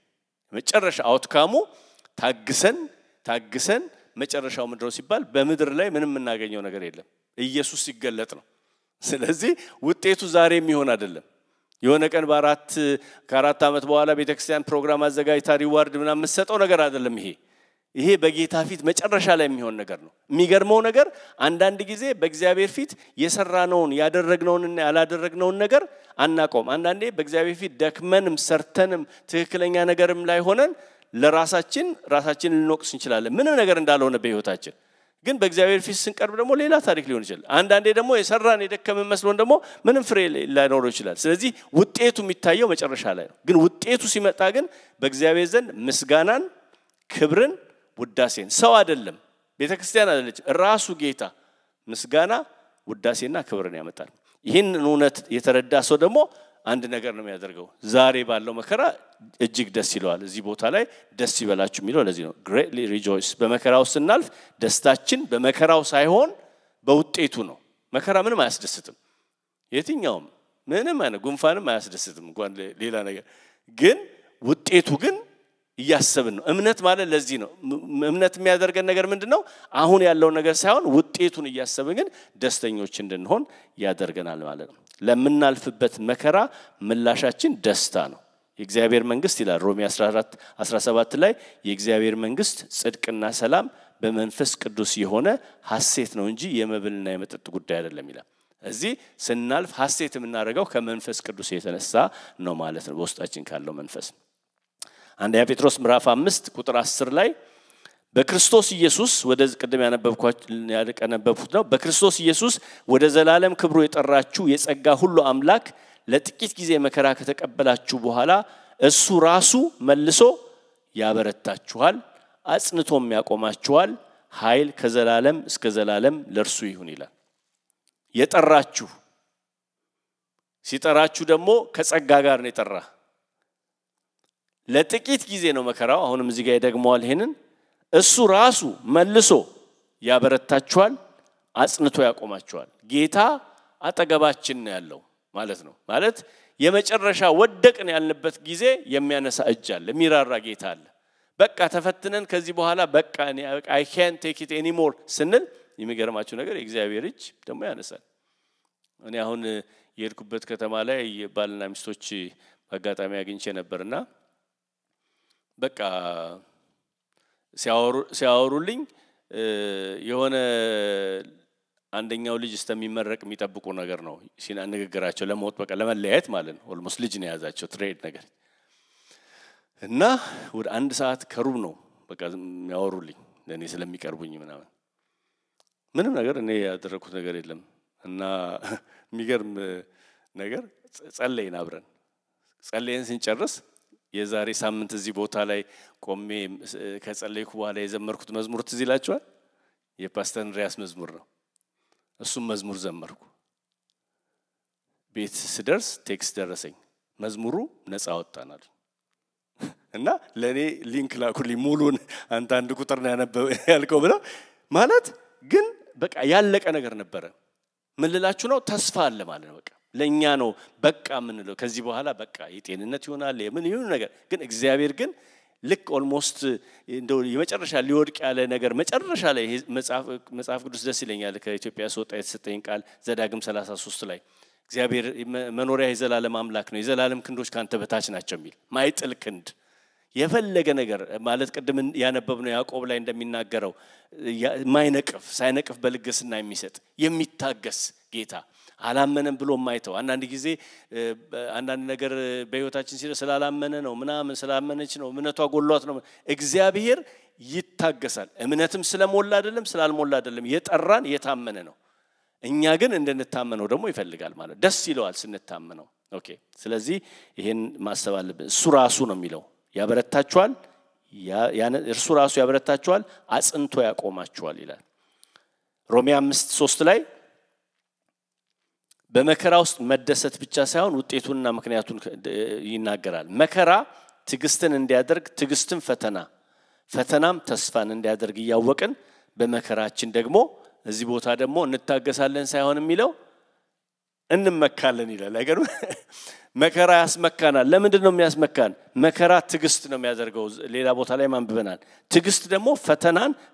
A: መጨረሻ አውትካሙ ታግሰን መጨረሻው ምድር ሲባል በመድር ላይ ምንም እናገኘው ነገር የለም ኢየሱስ ሲገለጥ ነው ስለዚህ ውጤቱ ዛሬ የሚሆን አይደለም የሆነ ቀን ከአራት አመት በኋላ ቤተክርስቲያን ፕሮግራም አዘጋጅታ ሪዋርድ ምናምን መስጠው ነገር አይደለም ይሄ በጌታ ፊት መጨረሻ ላይ የሚሆን ነገር ነው የሚገርመው ነገር አንዳንድ ጊዜ በእግዚአብሔር ፊት የሰራነውን ያደረግነውንና ያላደረግነውን ነገር አናቆም አንዳንዴ በእግዚአብሔር ፊት ደክመንም ሰርተንም ትክክለኛ ነገርም ላይ ሆነን ራሳችን ልንወቅስ እንችላለን ምንም ነገር እንዳልሆነ በህይወታችን ግን በእግዚአብሔር ፊት ስንቀርብ ደግሞ ሌላ ታሪክ ሊሆን ይችላል አንዳንዴ ደግሞ የሰራን የደከመን መስሎን ደግሞ ምንም ፍሬ ላይኖረው ይችላል ስለዚህ ውጤቱ የሚታየው መጨረሻ ላይ ነው ግን ውጤቱ ሲመጣ ግን በእግዚአብሔር ዘንድ ምስጋናን ክብርን ውዳሴን ሰው አይደለም ቤተክርስቲያን አይደለች ራሱ ጌታ ምስጋና ውዳሴና ክብርን ያመጣል ይሄን እውነት የተረዳ ሰው ደግሞ አንድ ነገር ነው የሚያደርገው ዛሬ ባለው መከራ እጅግ ደስ ይለዋል እዚህ ቦታ ላይ ደስ ይበላችሁ የሚለው ለዚህ ነው greatly rejoice በመከራው ስናልፍ ደስታችን በመከራው ሳይሆን በውጤቱ ነው መከራ ምንም አያስደስትም የትኛውም ምንም አይነት ጉንፋንም አያስደስትም እንኳን ሌላ ነገር ግን ውጤቱ ግን ያሰብን ነው እምነት ማለት ለዚህ ነው እምነት የሚያደርገን ነገር ምንድነው አሁን ያለው ነገር ሳይሆን ውጤቱን ያሰብን ግን ደስተኞች እንድንሆን ያደርገናል ማለት ነው ለምናልፍበት መከራ ምላሻችን ደስታ ነው የእግዚአብሔር መንግስት ይላል ሮሜ 14:17 ላይ የእግዚአብሔር መንግስት ጽድቅና ሰላም በመንፈስ ቅዱስ የሆነ ሐሴት ነው እንጂ የመብልና የመጠጥ ጉዳይ አይደለም ይላል እዚህ ስናልፍ ሐሴት የምናደርገው ከመንፈስ ቅዱስ የተነሳ ነው ማለት ነው በውስጣችን ካለው መንፈስ አንደኛ ጴጥሮስ ምዕራፍ 5 ቁጥር 10 ላይ በክርስቶስ ኢየሱስ ወደ ቀደም ያነበብኩት ነው በክርስቶስ ኢየሱስ ወደ ዘላለም ክብሩ የጠራችሁ የጸጋ ሁሉ አምላክ ለጥቂት ጊዜ መከራ ከተቀበላችሁ በኋላ እሱ ራሱ መልሶ ያበረታችኋል አጽንቶም ያቆማችኋል ኃይል ከዘላለም እስከ ዘላለም ለርሱ ይሁን ይላል የጠራችሁ ሲጠራችሁ ደግሞ ከጸጋ ጋር ነው የጠራ ለጥቂት ጊዜ ነው መከራው አሁንም እዚህ ጋር ይደግመዋል ይሄንን እሱ ራሱ መልሶ ያበረታችኋል አጽንቶ ያቆማችኋል ጌታ አጠገባችን ነው ያለው ማለት ነው ማለት የመጨረሻ ወደቅን ያልንበት ጊዜ የሚያነሳ እጅ አለ የሚራራ ጌታ አለ በቃ ተፈትነን ከዚህ በኋላ በቃ I can't take it anymore ስንል የሚገርማችሁ ነገር የእግዚአብሔር እጅ ደግሞ ያነሳል እኔ አሁን የሄድኩበት ከተማ ላይ ባልና ሚስቶች አጋጣሚ አግኝቼ ነበርና በቃ ሲያወሩልኝ የሆነ አንደኛው ልጅ እስከሚመረቅ የሚጠብቁ ነገር ነው ሲናነጋግራቸው ለሞት በቃ ለመለያየት ማለት ነው ኦልሞስት ልጅ ነው ያዛቸው ትሬድ ነገር እና ወደ 1 ሰዓት ከሩብ ነው በቃ የሚያወሩልኝ ለኔ ስለሚቀርቡኝ ምንም ነገር እኔ ያደረኩት ነገር የለም እና የሚገርም ነገር ጸለይን አብረን ጸለይን ስንጨርስ የዛሬ ሳምንት እዚህ ቦታ ላይ ቆሜ ከጸለይኩ በኋላ የዘመርኩት መዝሙር ትዝ ይላችኋል የፓስተር እንድሪያስ መዝሙር ነው እሱም መዝሙር ዘመርኩ ቤት ስደርስ ቴክስት ደረሰኝ መዝሙሩ ነፃ ወጣናል እና ለኔ ሊንክ ላኩልኝ ሙሉን አንተ አንድ ቁጥር ነው ያልከው ብለው ማለት ግን በቃ ያለቀ ነገር ነበር ምን ልላችሁ ነው ተስፋ አለ ማለት ነው በቃ ለኛ ነው በቃ ምን ነው ከዚህ በኋላ በቃ የጤንነት ይሆናል የምን ይሁን ነገር ግን እግዚአብሔር ግን ልክ ኦልሞስት እንደው የመጨረሻ ሊወድቅ ያለ ነገር መጨረሻ ላይ መጽሐፍ ቅዱስ ደስ ይለኛል ከኢትዮጵያ ሰውጣ የተሰጠኝ ቃል ዘዳግም 33 ላይ እግዚአብሔር መኖሪያ የዘላለም አምላክ ነው የዘላለም ክንዶች ካንተ በታች ናቸው የሚል ማይጥል ክንድ የፈለገ ነገር ማለት ቀደም ያነበብነው ያዕቆብ ላይ እንደሚናገረው ማይነቅፍ ሳይነቅፍ በልግስና የሚሰጥ የሚታገስ ጌታ አላመነም ብሎ ማይተው አንዳንድ ጊዜ አንዳንድ ነገር በህይወታችን ስላላመነ ነው ምናምን ስላመነች ነው እምነቷ ጎሏት ነው እግዚአብሔር ይታገሳል እምነትም ስለሞላ አይደለም ስላልሞላ አይደለም የጠራን የታመነ ነው እኛ ግን እንደንታመነው ደግሞ ይፈልጋል ማለት ደስ ይለዋል ስንታመነው ኦኬ ስለዚህ ይሄን ማሰብ አለብን እሱ ራሱ ነው የሚለው ያበረታችኋል እርሱ ራሱ ያበረታችኋል አጽንቶ ያቆማችኋል ይላል ሮሜ 5:3 ላይ በመከራ ውስጥ መደሰት ብቻ ሳይሆን ውጤቱንና ምክንያቱን ይናገራል መከራ ትግስትን እንዲያደርግ ትግስትን ፈተናም ተስፋን እንዲያደርግ ያወቅን በመከራችን ደግሞ እዚህ ቦታ ደግሞ እንታገሳለን ሳይሆን የሚለው እንመካለን ይላል አይገርም መከራ ያስመካናል ለምንድን ነው የሚያስመካን መከራ ትግስት ነው የሚያደርገው ሌላ ቦታ ላይ ማንበበናል ትግስት ደግሞ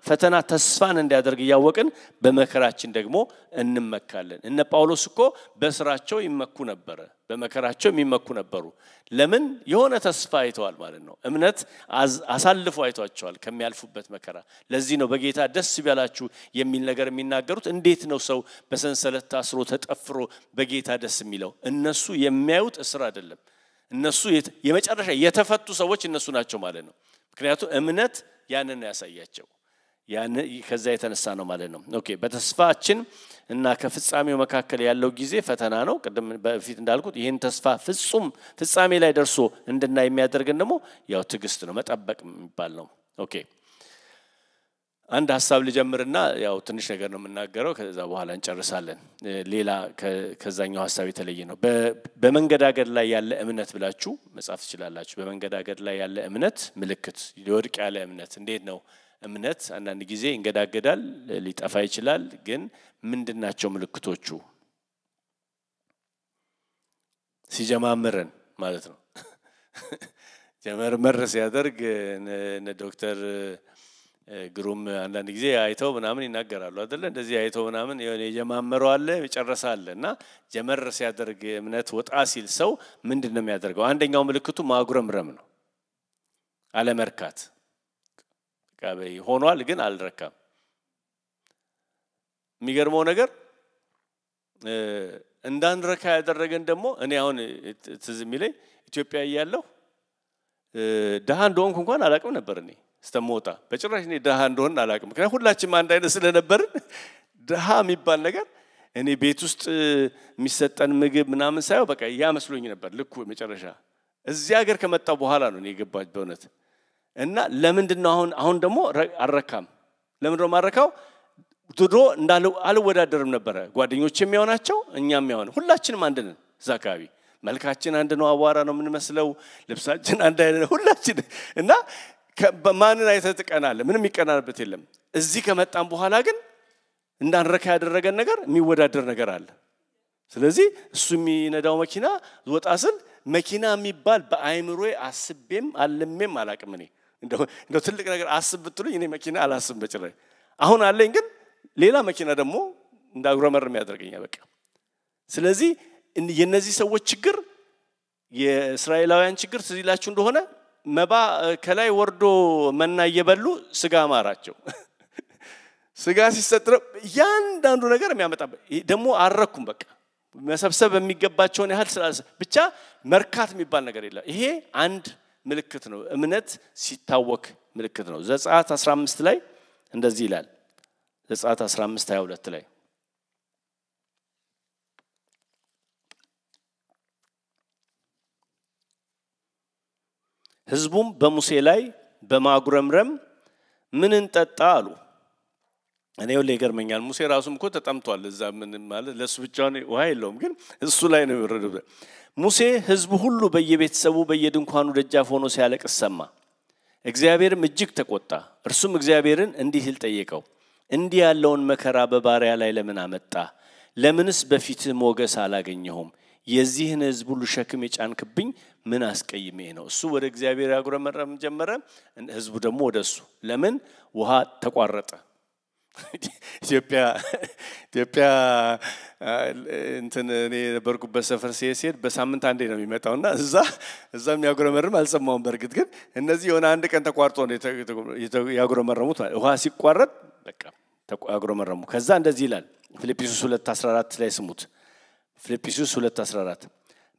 A: ፈተና ተስፋን እንዲያደርግ ያወቅን በመከራችን ደግሞ እንመካለን እነ ጳውሎስ እኮ በስራቸው ይመኩ ነበር በመከራቸው የሚመኩ ነበሩ ለምን የሆነ ተስፋ አይተዋል ማለት ነው እምነት አሳልፎ አይቷቸዋል ከሚያልፉበት መከራ ለዚህ ነው በጌታ ደስ ይበላችሁ የሚል ነገር የሚናገሩት እንዴት ነው ሰው በሰንሰለት ታስሮ ተጠፍሮ በጌታ ደስ የሚለው እነሱ የሚያዩት እስር አይደለም እነሱ የመጨረሻ የተፈቱ ሰዎች እነሱ ናቸው ማለት ነው ምክንያቱም እምነት ያንን ያሳያቸው ያን ከዛ የተነሳ ነው ማለት ነው ኦኬ በተስፋችን እና ከፍጻሜው መካከል ያለው ጊዜ ፈተና ነው ቀደም በፊት እንዳልኩት ይሄን ተስፋ ፍጻሜ ላይ ደርሶ እንድናይ የሚያደርገን ደግሞ ያው ትግስት ነው መጠበቅ የሚባል ነው ኦኬ አንድ ሐሳብ ልጀምርና ያው ትንሽ ነገር ነው የምናገረው ከዛ በኋላ እንጨርሳለን ሌላ ከዛኛው ሐሳብ የተለየ ነው በመንገዳገድ ላይ ያለ እምነት ብላችሁ መጻፍ ትችላላችሁ በመንገዳገድ ላይ ያለ እምነት ምልክት ሊወድቅ ያለ እምነት እንዴት ነው እምነት አንዳንድ ጊዜ እንገዳገዳል ሊጠፋ ይችላል ግን ምንድናቸው ምልክቶቹ ሲጀማምረን ማለት ነው ጀመርመር ሲያደርግ እነ ዶክተር ግሩም አንዳንድ ጊዜ አይተው ምናምን ይናገራሉ አይደለ እንደዚህ አይተው ምናምን የጀማመረው አለ ይጨርሳልና ጀመር ሲያደርግ እምነት ወጣ ሲል ሰው ምንድነው የሚያደርገው አንደኛው ምልክቱ ማጉረምረም ነው አለመርካት ጋበይ ሆኗል ግን አልረካም የሚገርመው ነገር እንዳንረካ ያደረገን ደግሞ እኔ አሁን ትዝሚለኝ ኢትዮጵያ ያያለሁ ደሃ እንደሆንኩ እንኳን አላቅም ነበር እኔ ስተሞታ በጭራሽ እኔ ደሃ እንደሆን አላቅም ምክንያቱም ሁላችንም አንድ አይነት ስለነበርን ደሃ የሚባል ነገር እኔ ቤት ውስጥ የሚሰጠን ምግብ ምናምን ሳይው በቃ ያ መስሎኝ ነበር ልኩ መጨረሻ እዚህ ሀገር ከመጣው በኋላ ነው እኔ ገባች በእውነት እና ለምንድነው አሁን ደግሞ አረካም ለምንድነው ማረካው ድሮ እንዳለው አልወዳደርም ነበር ጓደኞች የሚያውናቸው እኛም ያውን ሁላችንም አንድ ነን ዛካቢ መልካችን አንድ ነው አዋራ ነው ምን መስለው ልብሳችን አንድ አይነት ሁላችን እና በማንን አይተጥቀናል ምንም ይቀናልበት የለም እዚህ ከመጣን በኋላ ግን እንዳንረካ ያደረገን ነገር የሚወዳደር ነገር አለ ስለዚህ እሱ የሚነዳው መኪና ወጣስል መኪና የሚባል በአይምሮዬ አስቤም አለምም አላቅም እኔ እንደው ትልቅ ነገር አስብ ብትሉኝ እኔ መኪና አላስብም በጭራሽ አሁን አለኝ ግን ሌላ መኪና ደግሞ እንዳጉረመርም ያደርገኛል በቃ ስለዚህ የነዚህ ሰዎች ችግር የእስራኤላውያን ችግር ትዝላችሁ እንደሆነ መባ ከላይ ወርዶ መና እየበሉ ስጋ ማራቸው ስጋ ሲሰጥረው ያንዳንዱ ነገር የሚያመጣበት ደግሞ አረኩም በቃ መሰብሰብ የሚገባቸውን ያህል ስላሰ ብቻ መርካት የሚባል ነገር የለም ይሄ አንድ ምልክት ነው እምነት ሲታወክ ምልክት ነው ዘጸአት 15 ላይ እንደዚህ ይላል ዘጸአት 15:22 ላይ ህዝቡም በሙሴ ላይ በማጉረምረም ምን እንጠጣ አሉ እኔ ሁሌ ይገርመኛል ሙሴ ራሱም እኮ ተጠምቷል እዛ ምን ማለት ለሱ ብቻውን ውሃ የለውም ግን እሱ ላይ ነው የወረደው ሙሴ ህዝቡ ሁሉ በየቤተሰቡ በየድንኳኑ ደጃፍ ሆኖ ሲያለቅስ ሰማ እግዚአብሔርም እጅግ ተቆጣ እርሱም እግዚአብሔርን እንዲህ ሲል ጠየቀው እንዲህ ያለውን መከራ በባሪያ ላይ ለምን አመጣ ለምንስ በፊትህ ሞገስ አላገኘሁም የዚህን ህዝብ ሁሉ ሸክም የጫንክብኝ ምን አስቀይሜ ነው እሱ ወደ እግዚአብሔር ያጉረመረም ጀመረ ህዝቡ ደግሞ ወደሱ ለምን ውሃ ተቋረጠ ኢትዮጵያ እንትን እኔ በርኩበት ሰፈር ሲሄድ በሳምንት አንዴ ነው የሚመጣውና እዛም ያጉረመርም አልሰማውም በርግጥ ግን እነዚህ የሆነ አንድ ቀን ተቋርጦ ነው ያጉረመረሙት ውሃ ሲቋረጥ በቃ ያጉረመረሙ ከዛ እንደዚህ ይላል ፊልጵስዩስ 2:14 ላይ ስሙት ፊልጵስዩስ 2:14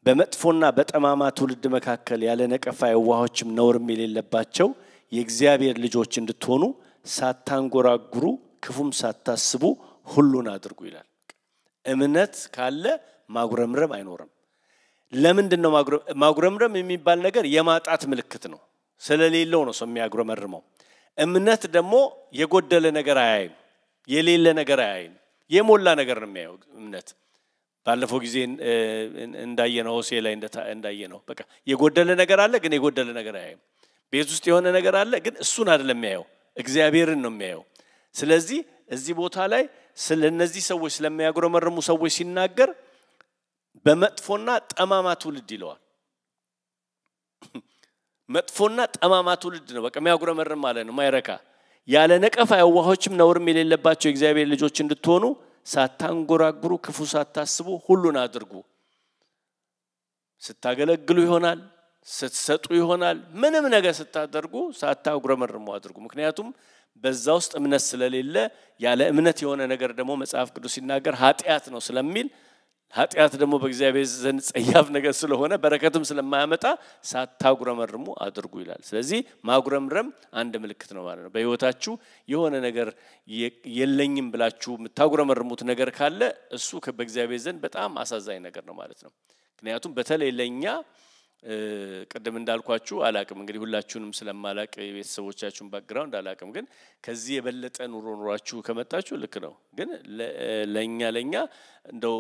A: በመጥፎና በጠማማ ትውልድ መካከል ያለ ነቀፋ የዋሆችም ነውርም የሌለባቸው የእግዚአብሔር ልጆች እንድትሆኑ ሳታንጎራጉሩ ክፉም ሳታስቡ ሁሉን አድርጉ ይላል እምነት ካለ ማጉረምረም አይኖርም ለምንድን ነው ማጉረምረም የሚባል ነገር የማጣት ምልክት ነው ስለሌለው ነው ሰው የሚያጉረመርመው እምነት ደግሞ የጎደለ ነገር አያይም የሌለ ነገር አያይም የሞላ ነገር ነው የሚያየው እምነት ባለፈው ጊዜ እንዳየነው ሆሴ ላይ እንዳየነው በቃ የጎደለ ነገር አለ ግን የጎደለ ነገር አያይም ቤት ውስጥ የሆነ ነገር አለ ግን እሱን አይደለም የሚያየው እግዚአብሔርን ነው የሚያየው ስለዚህ እዚህ ቦታ ላይ ስለነዚህ ሰዎች ስለሚያጉረመርሙ ሰዎች ሲናገር በመጥፎና ጠማማ ትውልድ ይለዋል መጥፎና ጠማማ ትውልድ ነው በቃ የሚያጉረመርም ማለት ነው ማይረካ ያለ ነቀፋ የዋሆችም ነውርም የሌለባቸው የእግዚአብሔር ልጆች እንድትሆኑ ሳታንጎራጉሩ ክፉ ሳታስቡ ሁሉን አድርጉ ስታገለግሉ ይሆናል ስትሰጡ ይሆናል ምንም ነገር ስታደርጉ ሳታጉረመርሙ አድርጉ ምክንያቱም በዛ ውስጥ እምነት ስለሌለ ያለ እምነት የሆነ ነገር ደግሞ መጽሐፍ ቅዱስ ሲናገር ኃጢአት ነው ስለሚል ኃጢአት ደግሞ በእግዚአብሔር ዘንድ ጸያፍ ነገር ስለሆነ በረከትም ስለማያመጣ ሳታጉረመርሙ አድርጉ ይላል ስለዚህ ማጉረምረም አንድ ምልክት ነው ማለት ነው በህይወታችሁ የሆነ ነገር የለኝም ብላችሁ የምታጉረመርሙት ነገር ካለ እሱ በእግዚአብሔር ዘንድ በጣም አሳዛኝ ነገር ነው ማለት ነው ምክንያቱም በተለይ ለኛ ቀደም እንዳልኳችሁ አላቅም እንግዲህ ሁላችሁንም ስለማላቅ የቤተሰቦቻችሁን ባክግራውንድ አላቅም ግን ከዚህ የበለጠ ኑሮራችሁ ከመጣችሁ ልክ ነው ግን ለኛ እንደው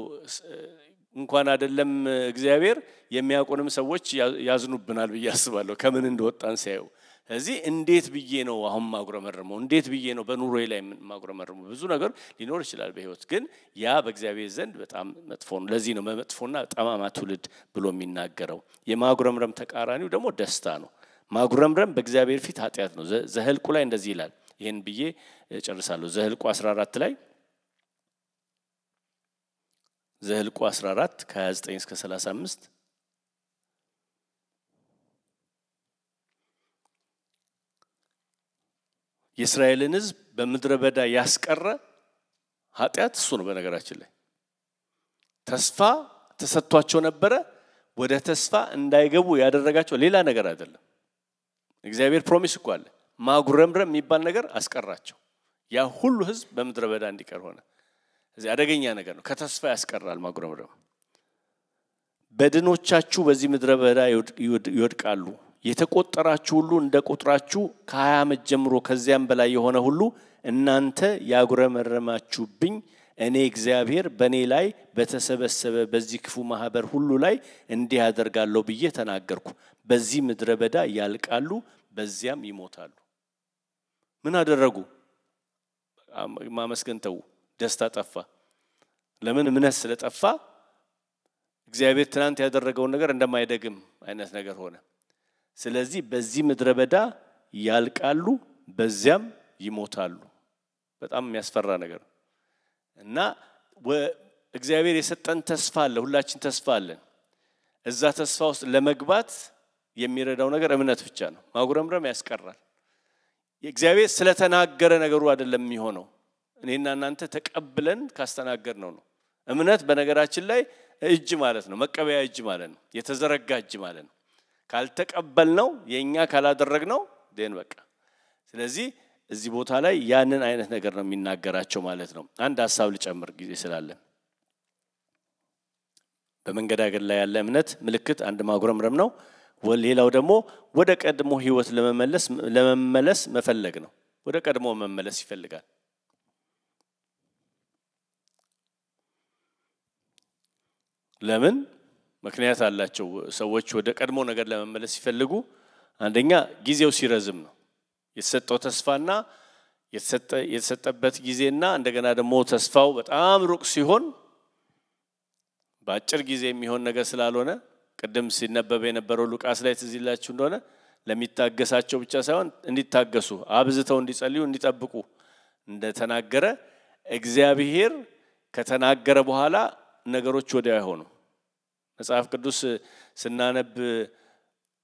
A: እንኳን አይደለም እግዚአብሔር የሚያቆንም ሰዎች ያዝኑብናል በያስባለሁ ከምን እንደወጣን ሲያዩ ስለዚህ እንዴት ብዬ ነው አሁን ማጉረመርመው እንዴት ብዬ ነው በኑሮዬ ላይ ማጉረመርመው ብዙ ነገር ሊኖር ይችላል በህይወት ግን ያ በእግዚአብሔር ዘንድ በጣም መጥፎ ነው ለዚህ ነው መጥፎና ጠማማ ትውልድ ብሎ የሚናገረው የማጉረምረም ተቃራኒው ደግሞ ደስታ ነው ማጉረምረም በእግዚአብሔር ፊት ኃጢአት ነው ዘኍልቍ ላይ እንደዚህ ይላል ይሄን ብዬ ጨርሳለሁ ዘኍልቍ 14 ላይ ዘኍልቍ 14 ከ29 እስከ 35 የእስራኤልን ህዝብ በመድረ በዳ ያስቀረ ኃጢአት እሱ ነው በነገራችን ላይ ተስፋ ተሰጥቷቸው ነበር ወደ ተስፋ እንዳይገቡ ያደረጋቸው ሌላ ነገር አይደለም እግዚአብሔር ፕሮሚስ እኮ አለ ማጉረምረም የሚባል ነገር አስቀራቸው ያ ሁሉ ህዝብ በመድረ በዳ እንዲቀር ሆነ እዚህ አደገኛ ነገር ነው ከተስፋ ያስቀራል ማጉረምረም በድኖቻችሁ በዚህ ምድረ በዳ ይወድቃሉ የተቆጠራችሁ ሁሉ እንደ ቁጥራችሁ ከ20 ዓመት ጀምሮ ከዚያም በላይ የሆነ ሁሉ እናንተ ያጉረመረማችሁብኝ እኔ እግዚአብሔር በኔ ላይ በተሰበሰበ በዚህ ክፉ ማህበር ሁሉ ላይ እንዲህ አደርጋለሁ ብዬ ተናገርኩ በዚህ ምድረ በዳ ያልቃሉ በዚያም ይሞታሉ ምን አደረጉ ማመስገን ተው ደስታ ጠፋ ለምን እምነት ስለጠፋ እግዚአብሔር ትናንት ያደረገው ነገር እንደማይደግም አይነት ነገር ሆነ ስለዚህ በዚህ ምድረ በዳ ያልቃሉ በዚያም ይሞታሉ በጣም የሚያስፈራ ነገር እና እግዚአብሔር የሰጠን ተስፋ አለ ሁላችን ተስፋ አለን እዛ ተስፋ ውስጥ ለመግባት የሚረዳው ነገር እምነት ብቻ ነው ማጉረምረም ያስቀራል የእግዚአብሔር ስለተናገረ ነገሩ አይደለም የሚሆነው እኔና እናንተ ተቀብለን ካስተናገር ነው እምነት በነገራችን ላይ እጅ ማለት ነው መቀበያ እጅ ማለት ነው የተዘረጋ እጅ ማለት ነው ካልተቀበልነው የኛ ካላደረግነው ደን በቃ ስለዚህ እዚህ ቦታ ላይ ያንን አይነት ነገር ነው የሚናገራቸው ማለት ነው አንድ ሐሳብ ልጨምር ጊዜ ስላለ በመንገዳገድ ላይ ያለ እምነት ምልክት አንድ ማጉረምረም ነው ሌላው ደግሞ ወደ ቀድሞ ህይወት ለመመለስ መፈለግ ነው ወደ ቀድሞ መመለስ ይፈልጋል ለምን ምክንያት አላቸው ሰዎች ወደ ቀድሞ ነገር ለመመለስ ሲፈልጉ አንደኛ ጊዜው ሲረዝም ነው የተሰጠው ተስፋና የተሰጠበት ጊዜና እንደገና ደግሞ ተስፋው በጣም ሩቅ ሲሆን በአጭር ጊዜ የሚሆን ነገር ስላልሆነ ቀደም ሲነበብ የነበረው ሉቃስ ላይ ትዝይላችሁ እንደሆነ ለሚታገሳቸው ብቻ ሳይሆን እንዲታገሱ አብዝተው እንዲጸልዩ እንዲጠብቁ እንደተናገረ እግዚአብሔር ከተናገረ በኋላ ነገሮች ወዲያው አይሆኑ መጽሐፍ ቅዱስ ስናነብ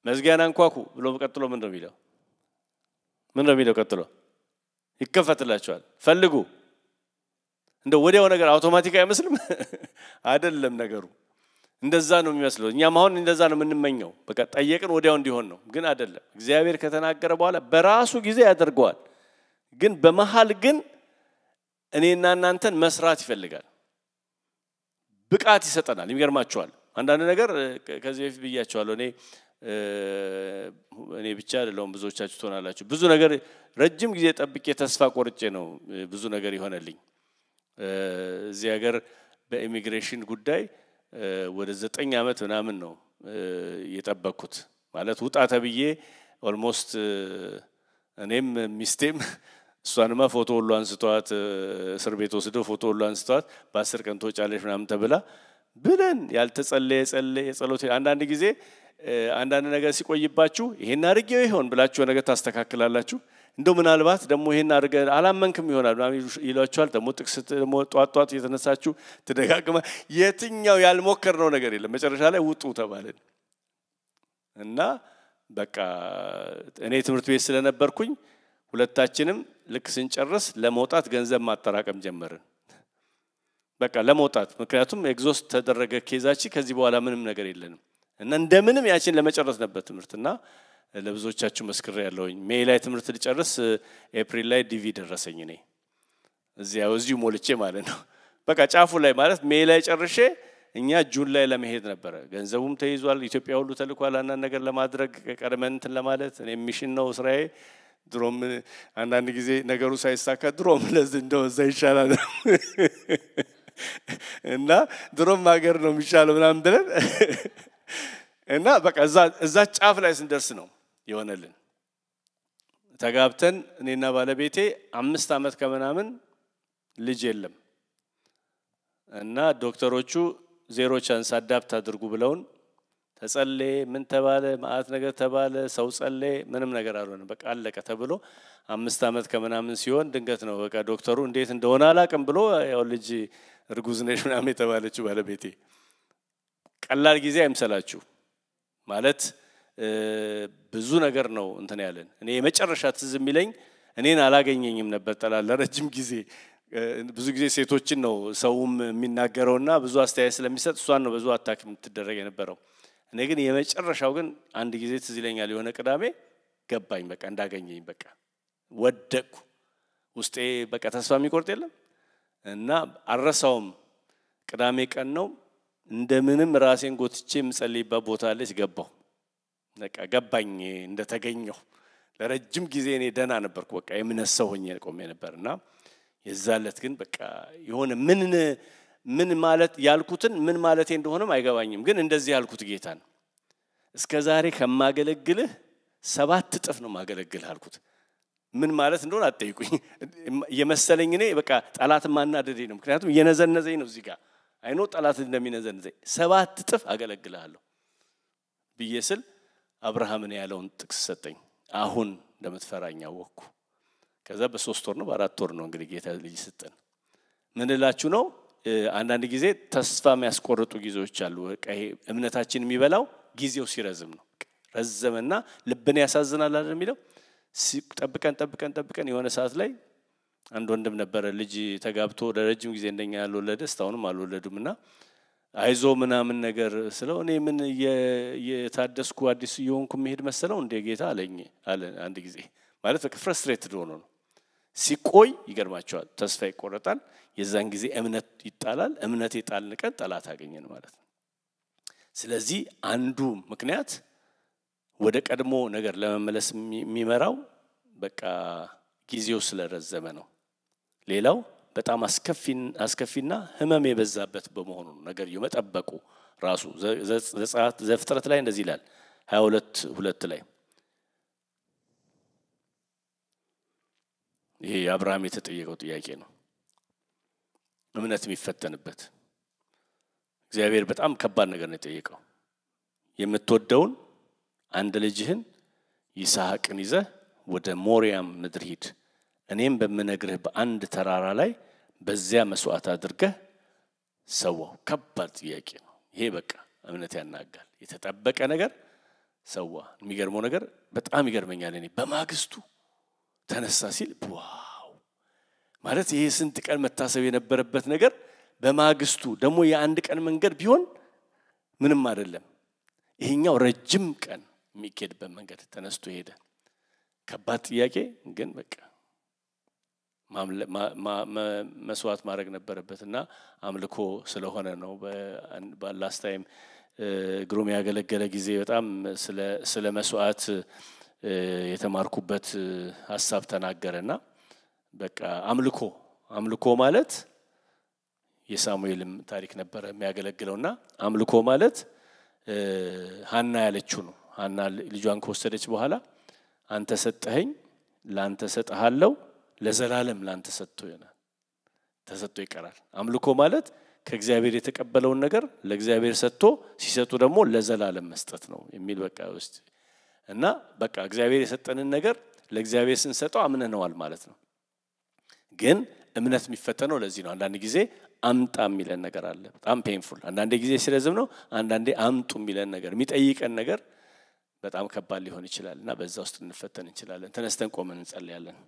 A: መዝጊያን አንኳኩ ብሎ ቀጥሎ ምን ነው የሚለው ቀጥሎ ይከፈትላችኋል ፈልጉ እንደ ወዲያው ነገር አውቶማቲክ አይመስልም አይደለም ነገሩ እንደዛ ነው የሚመስለው እኛም አሁን እንደዛ ነው የምንመኘው በቃ ጠየቅን ወዲያው እንዲሆን ነው ግን አይደለም እግዚአብሔር ከተናገረ በኋላ በራሱ ጊዜ ያደርገዋል ግን በመሃል ግን እኔና እናንተን መስራት ይፈልጋል ብቃት ይሰጠናል ይገርማችኋል አንዳንድ ነገር ከዚህ በፊት ብያችኋለሁ እኔ ብቻ አይደለም ብዙዎቻችሁ ትሆናላችሁ ብዙ ነገር ረጅም ጊዜ ጠብቄ ተስፋ ቆርጬ ነው ብዙ ነገር ይሆነልኝ እዚህ ሀገር በኢሚግሬሽን ጉዳይ ወደ 9 አመት ምናምን ነው የጠበቅኩት ማለት ውጣ ተብዬ ኦልሞስት እኔም ሚስቴም እሷንማ ፎቶ ሁሉ አንስቷት እስር ቤት ወስደው ፎቶ ሁሉ አንስቷት በ10 ቀን ተወጫለሽ ምናምን ተብላ ብለን ያልተጸለየ ጸሎት አንዳንድ ጊዜ አንዳንድ ነገር ሲቆይባችሁ ይሄን አርገው ይሆን ብላችሁ ነገር ታስተካክላላችሁ እንደው ምናልባት ደሞ ይሄን አርገ አላመንክም ይሆናል ይሏችኋል ደሞ ጥቅስ ደሞ ጧጧት የተነሳችሁ ተደጋግማ የትኛው ያልሞከርነው ነገር የለም መጨረሻ ላይ ውጡ ተባለን እና በቃ እኔ ትምህርት ቤት ስለነበርኩኝ ሁለታችንም ልክ ስንጨርስ ለመውጣት ገንዘብ ማጠራቀም ጀመርን በቃ ለመውጣት ምክንያቱም ኤግዞስት ተደረገ ኬዛቺ ከዚህ በኋላ ምንም ነገር የለንም እና እንደምንም ያችን ለመጨረስ ነበር ትምህርትና ለብዙዎቻችሁ መስክሬ ያለውኝ ሜይ ላይ ትምህርት ልጨርስ ኤፕሪል ላይ ዲቪ ደረሰኝ እኔ እዚሁ ሞልቼ ማለት ነው በቃ ጫፉ ላይ ማለት ሜይ ላይ ጨርሼ እኛ ጁን ላይ ለመሄድ ነበር ገንዘቡም ተይዟል ኢትዮጵያ ሁሉ ተልኳል አንዳንድ ነገር ለማድረግ ቀርመንትን ለማለት እኔ ሚሽን ነው ስራዬ ድሮም አንዳንድ ጊዜ ነገሩ ሳይሳካ ድሮም ለዚህ እንደው እዛ ይሻላል እና ድሮም ሀገር ነው የሚሻለው ምናምን ብለን እና በቃ እዛ ጫፍ ላይ ስንደርስ ነው ይሆነልን ተጋብተን እኔና ባለቤቴ 5 አመት ከመናምን ልጅ የለም እና ዶክተሮቹ ዜሮ ቻንስ አዳፕት አድርጉ ብለውን ተጸለየ ምን ተባለ ማአት ነገር ተባለ ሰው ጸለየ ምንም ነገር አልሆነም በቃ አለቀ ተብሎ 5 አመት ከመናምን ሲሆን ድንገት ነው በቃ ዶክተሩ እንዴት እንደሆነ አላቀም ብሎ ያው ልጅ እርጉዝ ነሽ ምናምን የተባለችው ባለቤቴ ቀላል ጊዜ አይምሰላችሁ ማለት ብዙ ነገር ነው እንትን ያለን እኔ የመጨረሻ ትዝ የሚለኝ እኔን አላገኘኝም ነበር ተላለ ረጅም ጊዜ ብዙ ጊዜ ሴቶችን ነው ሰውም የሚናገረውና ብዙ አስተያየት ስለሚሰጥ እሷን ነው ብዙ አታክ የምትደረግ የነበረው እኔ ግን የመጨረሻው ግን አንድ ጊዜ ትዝ ይለኛል የሆነ ቅዳሜ ገባኝ በቃ እንዳገኘኝ በቃ ወደቅኩ ውስጤ በቃ ተስፋ የሚቆርጥ የለም እና አረሳውም ቅዳሜ ቀን ነው እንደምንም ራሴን ጎትቼ ምጸልይበት ቦታ ላይ ገባው በቃ ገባኝ እንደተገኘው ለረጅም ጊዜ እኔ ደና ነበርኩ በቃ የምነሰው ሆኜ ቆሜ ነበርና የዛለት ግን በቃ የሆነ ምን ማለት ያልኩትን ምን ማለቴ እንደሆነም አይገባኝም ግን እንደዚህ ያልኩት ጌታን እስከ ዛሬ ከማገለግልህ 7 እጥፍ ነው ማገለግልህ አልኩት ምን ማለት እንደሆነ አጠይቁኝ የመሰለኝ እኔ በቃ ጠላት ማናደደኝ ነው ምክንያቱም የነዘነዘኝ ነው እዚህ ጋር አይኖ ጠላት እንደሚነዘነዘኝ 7 እጥፍ አገለግልሃለሁ ብየስል አብርሃምን ያለውን ጥቅስ ሰጠኝ አሁን እንደምትፈራኝ አወቅኩ ከዛ በ3 ወር ነው በ4 ወር ነው እንግዲህ ጌታ ልጅ ሰጠን ምን እላችሁ ነው አንዳንድ ጊዜ ተስፋ የሚያስቆርጡ ጊዜዎች አሉ ቀይ እምነታችን የሚበላው ጊዜው ሲረዝም ነው ረዘመና ልብን ያሳዝናል አይደል የሚለው ጠብቀን የሆነ ሰዓት ላይ አንድ ወንድም ነበር ልጅ ተጋብቶ ለረጅም ጊዜ እንደኛ ያልወለደ ስታውንም አልወለዱምና አይዞ ምናምን ነገር ስለው እኔ ምን የታደስኩ አዲስ ይሆንኩ መሄድ መሰለው እንደ ጌታ አለኝ አለ አንድ ጊዜ ማለት ፍራስትሬትድ ሆኖ ነው ሲቆይ ይገርማቸዋል ተስፋ ይቆረጣል የዛን ጊዜ እምነት ይጣላል እምነት ይጣልን ቀን ጠላት አገኘን ማለት ነው ስለዚህ አንዱ ምክንያት ወደ ቀድሞ ነገር ለመመለስ የሚመራው በቃ ጊዜው ስለረዘመ ነው ሌላው በጣም አስከፊና ህመም የበዛበት በመሆኑ ነገር ይመጣበቁ ራሱ ዘፍጥረት ላይ እንደዚህ ይላል 22:2 ላይ ይሄ አብርሃም የተጠየቀው ጥያቄ ነው እምነት የሚፈተንበት እግዚአብሔር በጣም ከባድ ነገር ነው የጠየቀው የምትወደውን አንድ ልጅህን ይስሐቅን ይዘህ ወደ ሞሪያም ምድር ሂድ እኔም በመነግርህ በአንድ ተራራ ላይ በዚያ መስዋዕት አድርገህ ሰዋው ከባድ ጥያቄ ነው ይሄ በቃ እምነት ያናጋል የተጠበቀ ነገር ሰዋ የሚገርመው ነገር በጣም ይገርመኛል እኔ በማግስቱ ተነሳ ሲል ዋው ማለት ይሄ ስንት ቀን መታሰብ የነበረበት ነገር በማግስቱ ደግሞ የአንድ ቀን መንገድ ቢሆን ምንም አይደለም ይሄኛው ረጅም ቀን የሚከድበት መንገድ ተነስቶ ሄደ ከባድ ጥያቄ ግን በቃ መስዋዕት ማድረግ ነበረበትና አምልኮ ስለሆነ ነው በላስት ታይም ግሩም ያገለገለ ጊዜ በጣም ስለ መስዋዕት የተማርኩበት ሐሳብ ተናገረና በቃ አምልኮ ማለት የሳሙኤልም ታሪክ ነበር የሚያገለግለውና አምልኮ ማለት ሃና ያለችው ነው ሃና ልጇን ከወሰደች በኋላ አንተ ሰጠኸኝ ላንተ ሰጠሃለሁ ለዘላለም ላንተ ሰጥቶ ይሆናል ተሰጥቶ ይቀራል አምልኮ ማለት ከእግዚአብሔር የተቀበለውን ነገር ለእግዚአብሔር ሰጥቶ ሲሰጡ ደግሞ ለዘላለም መስጠት ነው የሚል በቃ ውስጥ እና በቃ እግዚአብሔር የሰጠንን ነገር ለእግዚአብሔር ስንሰጠው አምነነዋል ማለት ነው ግን እምነት የሚፈተነው ለዚህ ነው አንዳንድ ጊዜ አምጣ የሚለን ነገር አለ በጣም ፔንፉል አንዳንድ ጊዜ ሲረዝም ነው አንዳንዴ አምጡ የሚለን ነገር የሚጠይቀን ነገር በጣም ከባድ ሊሆን ይችላልና በዛ ውስጥ እንፈተን እንችላለን ተነስተን ቆመን እንጸልያለን